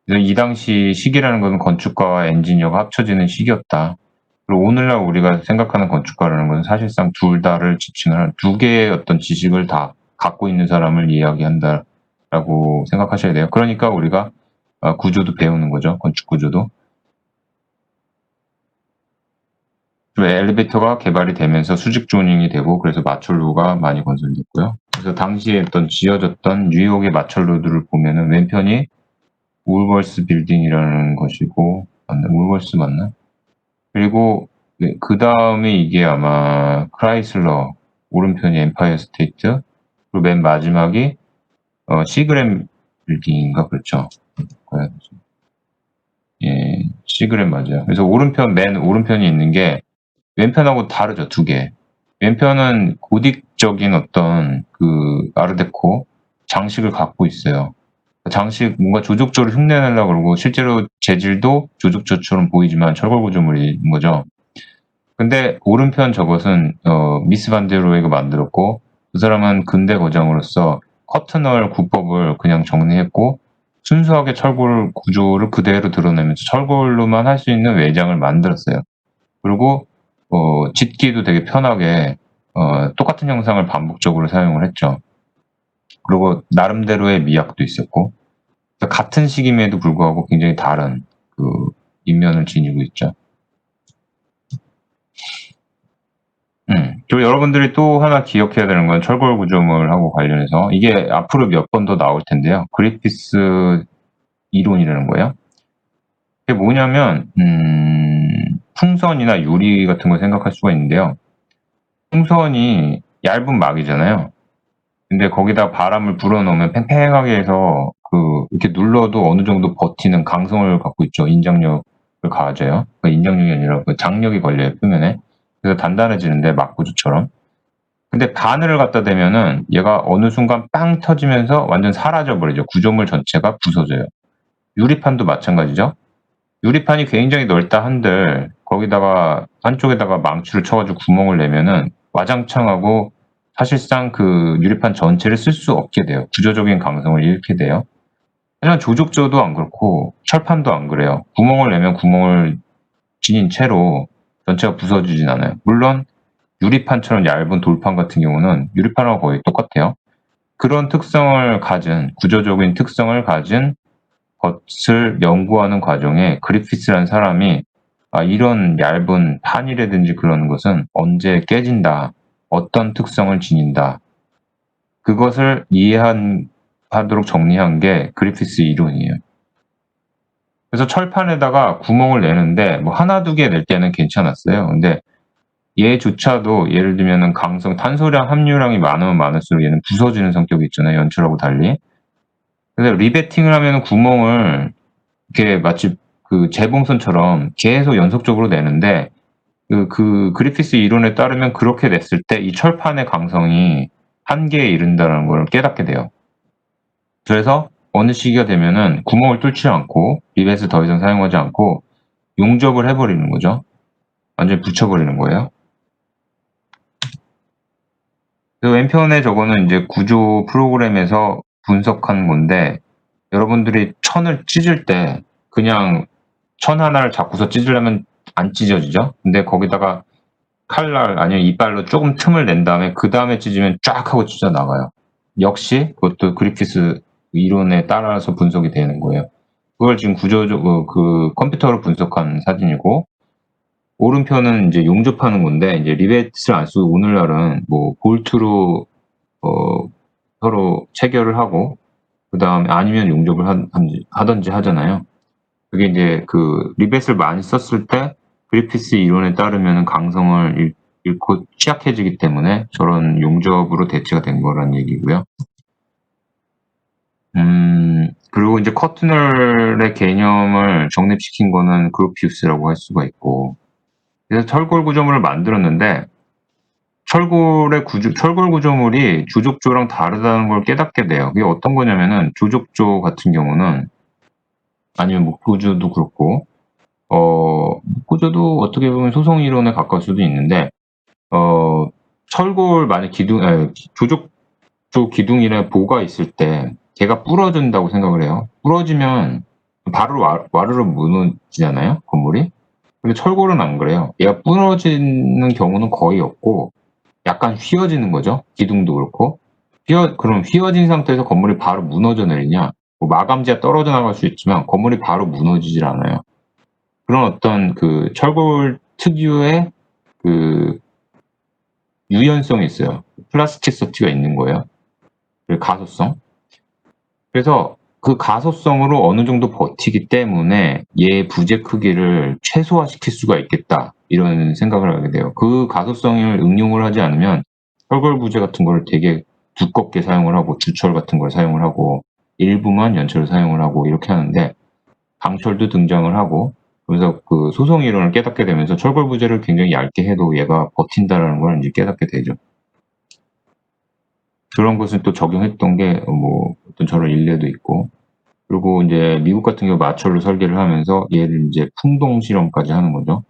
그래서 이 당시 시기라는 것은 건축가와 엔지니어가 합쳐지는 시기였다. 그리고 오늘날 우리가 생각하는 건축가라는 것은 사실상 둘 다를 지칭을 한 두 개의 어떤 지식을 다 갖고 있는 사람을 이야기한다라고 생각하셔야 돼요. 그러니까 우리가 구조도 배우는 거죠. 건축 구조도. 엘리베이터가 개발이 되면서 수직 조닝이 되고 그래서 마철로가 많이 건설됐고요. 그래서 당시에 어떤 지어졌던 뉴욕의 마철로들을 보면은 왼편이 울버스 빌딩이라는 것이고, 맞나? 울버스 맞나? 그리고 그 다음에 이게 아마 크라이슬러, 오른편이 엠파이어 스테이트, 그리고 맨 마지막이 시그램 빌딩인가 그렇죠. 예, 시그램 맞아요. 그래서 맨 오른편이 있는 게 왼편하고 다르죠, 두 개. 왼편은 고딕적인 어떤 그 아르데코 장식을 갖고 있어요. 장식 뭔가 조족조를 흉내내려고 그러고 실제로 재질도 조족조처럼 보이지만 철골 구조물인 거죠. 근데 오른편 저것은 미스 반데로에가 만들었고 그 사람은 근대 거장으로서 커튼월 구법을 그냥 정리했고 순수하게 철골 구조를 그대로 드러내면서 철골로만 할 수 있는 외장을 만들었어요. 그리고 짓기도 되게 편하게 똑같은 형상을 반복적으로 사용을 했죠. 그리고 나름대로의 미학도 있었고 같은 시기임에도 불구하고 굉장히 다른 그 인면을 지니고 있죠. 그리고 여러분들이 또 하나 기억해야 되는 건 철골 구조물하고 관련해서 이게 앞으로 몇 번 더 나올 텐데요. 그리피스 이론이라는 거예요. 그게 뭐냐면 풍선이나 유리 같은 걸 생각할 수가 있는데요. 풍선이 얇은 막이잖아요. 근데 거기다 바람을 불어넣으면 팽팽하게 해서 이렇게 눌러도 어느 정도 버티는 강성을 갖고 있죠. 인장력을 가져요. 인장력이 아니라 장력이 걸려요, 표면에. 그래서 단단해지는데 막구조처럼. 근데 바늘을 갖다 대면은 얘가 어느 순간 빵 터지면서 완전 사라져 버리죠. 구조물 전체가 부서져요. 유리판도 마찬가지죠. 유리판이 굉장히 넓다 한들 거기다가 한쪽에다가 망치를 쳐가지고 구멍을 내면은 와장창하고 사실상 그 유리판 전체를 쓸 수 없게 돼요. 구조적인 강성을 잃게 돼요. 하지만 조족조도 안 그렇고 철판도 안 그래요. 구멍을 내면 구멍을 지닌 채로 전체가 부서지진 않아요. 물론 유리판처럼 얇은 돌판 같은 경우는 유리판하고 거의 똑같아요. 그런 특성을 가진, 구조적인 특성을 가진 것을 연구하는 과정에 그리피스라는 사람이 이런 얇은 판이라든지 그런 것은 언제 깨진다, 어떤 특성을 지닌다, 그것을 이해하도록 정리한 게 그리피스 이론이에요. 그래서 철판에다가 구멍을 내는데 뭐 하나 두 개 낼 때는 괜찮았어요. 근데 얘조차도 예를 들면은 탄소량 함유량이 많으면 많을수록 얘는 부서지는 성격이 있잖아요. 연철하고 달리. 근데 리베팅을 하면은 구멍을 이렇게 마치 그 재봉선처럼 계속 연속적으로 내는데 그 그리피스 이론에 따르면 그렇게 냈을 때 이 철판의 강성이 한계에 이른다는 걸 깨닫게 돼요. 그래서 어느 시기가 되면은 구멍을 뚫지 않고 리벳을 더 이상 사용하지 않고 용접을 해버리는 거죠. 완전히 붙여버리는 거예요. 그 왼편에 저거는 이제 구조 프로그램에서 분석한 건데 여러분들이 천을 찢을 때 그냥 천 하나를 잡고서 찢으려면 안 찢어지죠. 근데 거기다가 칼날 아니면 이빨로 조금 틈을 낸 다음에 그 다음에 찢으면 쫙 하고 찢어 나가요. 역시 그것도 그리피스 이론에 따라서 분석이 되는 거예요. 그걸 지금 구조적으로 그 컴퓨터로 분석한 사진이고 오른편은 이제 용접하는 건데 이제 리벳을 안 쓰고 오늘날은 뭐 볼트로 서로 체결을 하고 그 다음에 아니면 용접을 하든지 하잖아요. 그게 이제 그 리벳을 많이 썼을 때 그리피스 이론에 따르면 강성을 잃고 취약해지기 때문에 저런 용접으로 대체가 된 거란 얘기고요. 그리고 이제 커튼월의 개념을 정립시킨 거는 그루피우스라고 할 수가 있고 그래서 철골 구조물을 만들었는데 철골의 철골 구조물이 주족조랑 다르다는 걸 깨닫게 돼요. 그게 어떤 거냐면은 주족조 같은 경우는 아니면 목구조도 그렇고 목구조도 어떻게 보면 소송 이론에 가까울 수도 있는데 철골 만약 조족조 기둥이나 보가 있을 때 걔가 부러진다고 생각을 해요. 부러지면 바로 와르르 무너지잖아요, 건물이. 근데 철골은 안 그래요. 얘가 부러지는 경우는 거의 없고 약간 휘어지는 거죠. 기둥도 그렇고. 그럼 휘어진 상태에서 건물이 바로 무너져 내리냐? 뭐 마감재가 떨어져 나갈 수 있지만 건물이 바로 무너지질 않아요. 그런 어떤 그 철골 특유의 그 유연성이 있어요. 플라스티시티가 있는 거예요. 그 가소성. 그래서 그 가소성으로 어느 정도 버티기 때문에 얘의 부재 크기를 최소화시킬 수가 있겠다. 이런 생각을 하게 돼요. 그 가소성을 응용을 하지 않으면 철골 부재 같은 걸 되게 두껍게 사용을 하고 주철 같은 걸 사용을 하고 일부만 연철을 사용을 하고 이렇게 하는데 강철도 등장을 하고 그래서 그 소송 이론을 깨닫게 되면서 철골 부재를 굉장히 얇게 해도 얘가 버틴다라는 걸 이제 깨닫게 되죠. 그런 것을 또 적용했던 게 뭐 어떤 저런 일례도 있고 그리고 이제 미국 같은 경우 마철로 설계를 하면서 얘를 이제 풍동 실험까지 하는 거죠.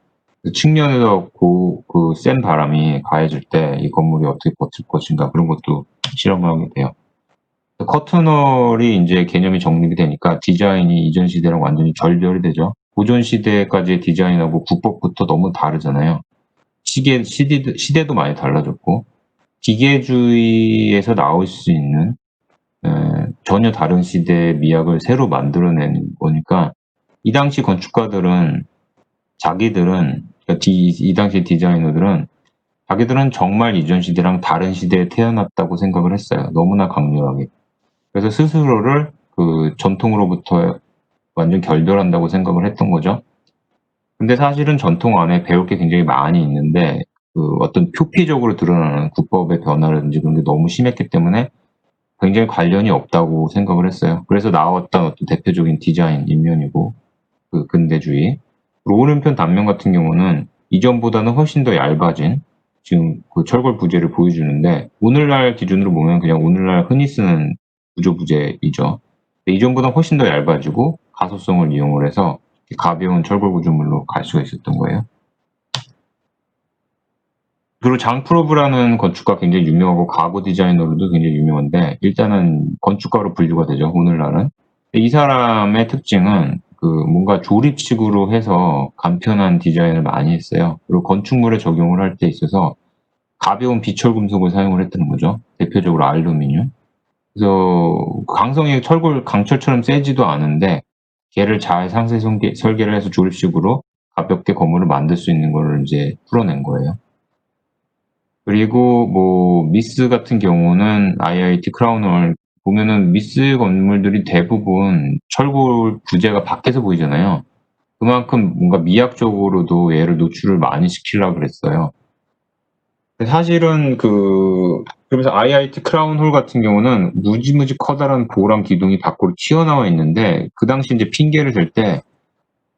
그 측면에서 그 센 바람이 가해질 때 이 건물이 어떻게 버틸 것인가 그런 것도 실험을 하게 돼요. 커튼월이 이제 개념이 정립이 되니까 디자인이 이전 시대랑 완전히 결별이 되죠. 고전 시대까지의 디자인하고 국법부터 너무 다르잖아요. 시대도 많이 달라졌고 기계주의에서 나올 수 있는 전혀 다른 시대의 미학을 새로 만들어내는 거니까 이 당시 건축가들은 그러니까 이 당시 디자이너들은 자기들은 정말 이전 시대랑 다른 시대에 태어났다고 생각을 했어요. 너무나 강렬하게. 그래서 스스로를 그 전통으로부터 완전 결별한다고 생각을 했던 거죠. 근데 사실은 전통 안에 배울 게 굉장히 많이 있는데 그 어떤 표피적으로 드러나는 국법의 변화라든지 그런 게 너무 심했기 때문에 굉장히 관련이 없다고 생각을 했어요. 그래서 나왔던 어떤 대표적인 디자인 인면이고 그 근대주의. 그리고 오른편 단면 같은 경우는 이전보다는 훨씬 더 얇아진 지금 그 철골 부재를 보여주는데 오늘날 기준으로 보면 그냥 오늘날 흔히 쓰는 구조 부재이죠. 이전보다 훨씬 더 얇아지고 가소성을 이용을 해서 가벼운 철골 구조물로 갈 수가 있었던 거예요. 그리고 장 프로브라는 건축가 굉장히 유명하고 가구 디자이너로도 굉장히 유명한데 일단은 건축가로 분류가 되죠 오늘날은. 이 사람의 특징은 그 뭔가 조립식으로 해서 간편한 디자인을 많이 했어요. 그리고 건축물에 적용을 할 때 있어서 가벼운 비철 금속을 사용을 했다는 거죠. 대표적으로 알루미늄. 그래서 강성이 강철처럼 세지도 않은데 걔를 잘 상세 설계를 해서 조립식으로 가볍게 건물을 만들 수 있는 거를 이제 풀어낸 거예요. 그리고 뭐 미스 같은 경우는 IIT 크라운홀 보면은 미스 건물들이 대부분 철골 부재가 밖에서 보이잖아요. 그만큼 뭔가 미학적으로도 얘를 노출을 많이 시키려고 그랬어요. 사실은 그러면서 IIT 크라운홀 같은 경우는 무지무지 커다란 보람 기둥이 밖으로 튀어나와 있는데 그 당시 이제 핑계를 댈 때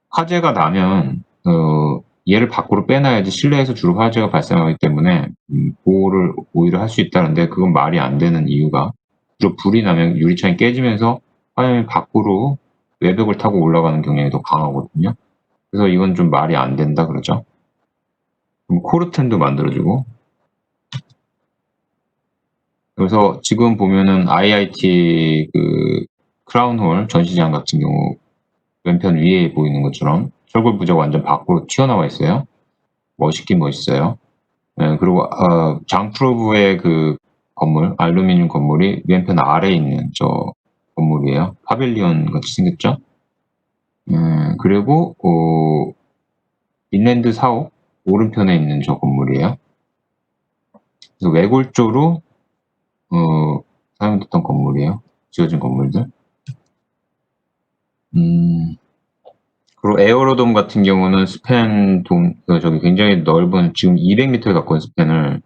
화재가 나면 얘를 밖으로 빼놔야지 실내에서 주로 화재가 발생하기 때문에 보호를 오히려 할 수 있다는데 그건 말이 안 되는 이유가 주로 불이 나면 유리창이 깨지면서 화염이 밖으로 외벽을 타고 올라가는 경향이 더 강하거든요. 그래서 이건 좀 말이 안 된다 그러죠. 코르텐도 만들어주고 그래서 지금 보면은 IIT 그 크라운홀 전시장 같은 경우 왼편 위에 보이는 것처럼 철골 부재가 완전 밖으로 튀어나와 있어요. 멋있긴 멋있어요. 네, 그리고 장프로브의 그 건물, 알루미늄 건물이 왼편 아래에 있는 저 건물이에요. 파빌리온 같이 생겼죠? 그리고 인랜드 사옥 오른편에 있는 저 건물이에요. 그래서 외골조로 사용됐던 건물이에요. 지어진 건물들. 그리고 에어로돔 같은 경우는 스팬 저기 굉장히 넓은 지금 200m에 가까운 스팬을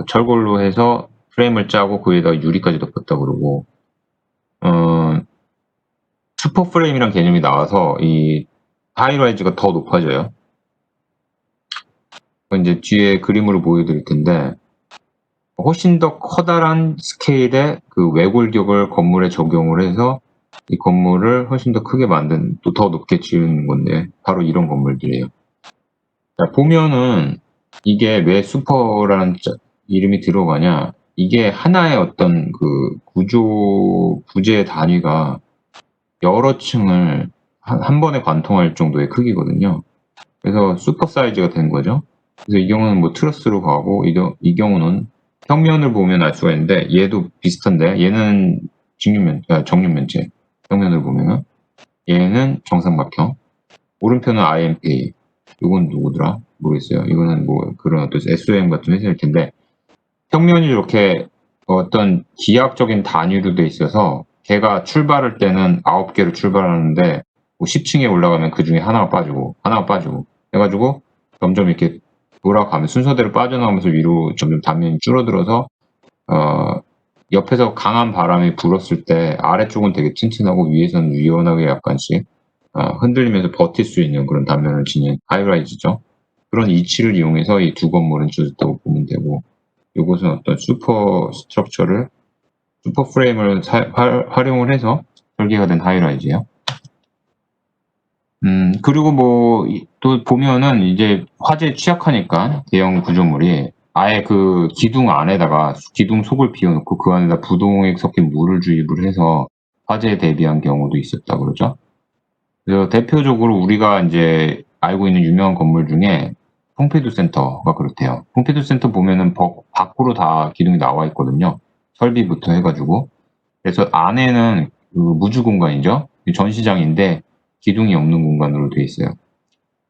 철골로 해서 프레임을 짜고 그 위에다가 유리까지 덮었다 그러고 슈퍼 프레임이란 개념이 나와서 이 하이라이즈가 더 높아져요. 이제 뒤에 그림으로 보여드릴 텐데 훨씬 더 커다란 스케일의 그 외골격을 건물에 적용을 해서 이 건물을 훨씬 더 크게 만든 또 더 높게 지은 건데 바로 이런 건물들이에요. 자, 보면은 이게 왜 슈퍼라는 이름이 들어가냐? 이게 하나의 어떤 그 구조 부재 단위가 여러 층을 한 번에 관통할 정도의 크기거든요. 그래서 슈퍼 사이즈가 된 거죠. 그래서 이 경우는 뭐 트러스로 가고 이 경우는 평면을 보면 알 수가 있는데 얘도 비슷한데 얘는 정육면체 평면을 보면은 얘는 정삼각형 오른편은 IMK 이건 누구더라 모르겠어요. 이거는 뭐 그런 어떤 SOM 같은 회사일 텐데 평면이 이렇게 어떤 기하학적인 단위로 돼 있어서 걔가 출발할 때는 9개로 출발하는데 뭐 10층에 올라가면 그 중에 하나가 빠지고 해가지고 점점 이렇게 돌아가면 순서대로 빠져나가면서 위로 점점 단면이 줄어들어서 옆에서 강한 바람이 불었을 때 아래쪽은 되게 튼튼하고 위에서는 유연하게 약간씩 흔들리면서 버틸 수 있는 그런 단면을 지닌 하이라이즈죠. 그런 이치를 이용해서 이 두 건물은 지어졌다고 보면 되고 이것은 어떤 슈퍼 스트럭처를 슈퍼 프레임을 활용을 해서 설계가 된 하이라이즈예요. 그리고 뭐 또 보면은 이제 화재에 취약하니까 대형 구조물이 아예 그 기둥 안에다가 기둥 속을 비워놓고 그 안에다 부동액 섞인 물을 주입을 해서 화재에 대비한 경우도 있었다 그러죠. 그래서 대표적으로 우리가 이제 알고 있는 유명한 건물 중에 퐁피두 센터가 그렇대요. 퐁피두 센터 보면은 밖으로 다 기둥이 나와 있거든요. 설비부터 해가지고. 그래서 안에는 그 무주 공간이죠. 전시장인데 기둥이 없는 공간으로 되어 있어요.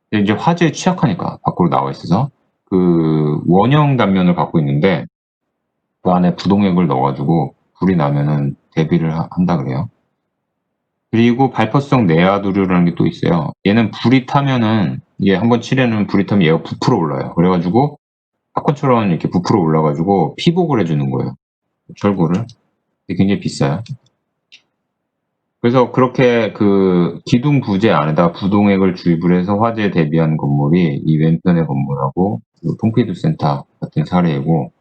근데 이제 화재에 취약하니까 밖으로 나와 있어서 그 원형 단면을 갖고 있는데 그 안에 부동액을 넣어가지고 불이 나면은 대비를 한다 그래요. 그리고 발포성 내화도료라는 게 또 있어요. 얘는 불이 타면은 이게 한번 칠해놓으면 불이 타면 얘가 부풀어 올라요. 그래가지고 팝콘처럼 이렇게 부풀어 올라가지고 피복을 해주는 거예요. 철골을. 굉장히 비싸요. 그래서 그렇게 그 기둥 부재 안에다 부동액을 주입을 해서 화재에 대비한 건물이 이 왼편의 건물하고 퐁피두 센터 같은 사례이고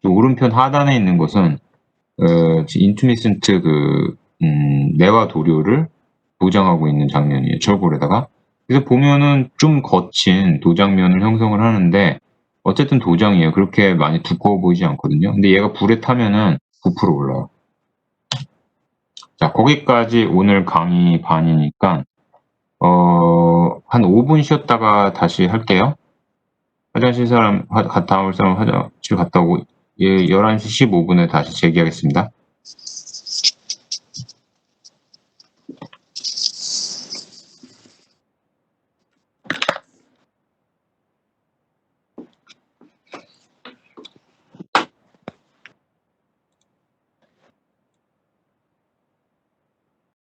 또 오른편 하단에 있는 것은 인투미센트 내화 도료를 도장하고 있는 장면이에요. 철골에다가. 그래서 보면은 좀 거친 도장면을 형성을 하는데 어쨌든 도장이에요. 그렇게 많이 두꺼워 보이지 않거든요. 근데 얘가 불에 타면은 부풀어 올라요. 자, 거기까지 오늘 강의 반이니까 한 5분 쉬었다가 다시 할게요. 화장실 사람 갔다 올 사람 화장실 갔다 오고 11시 15분에 다시 재기하겠습니다.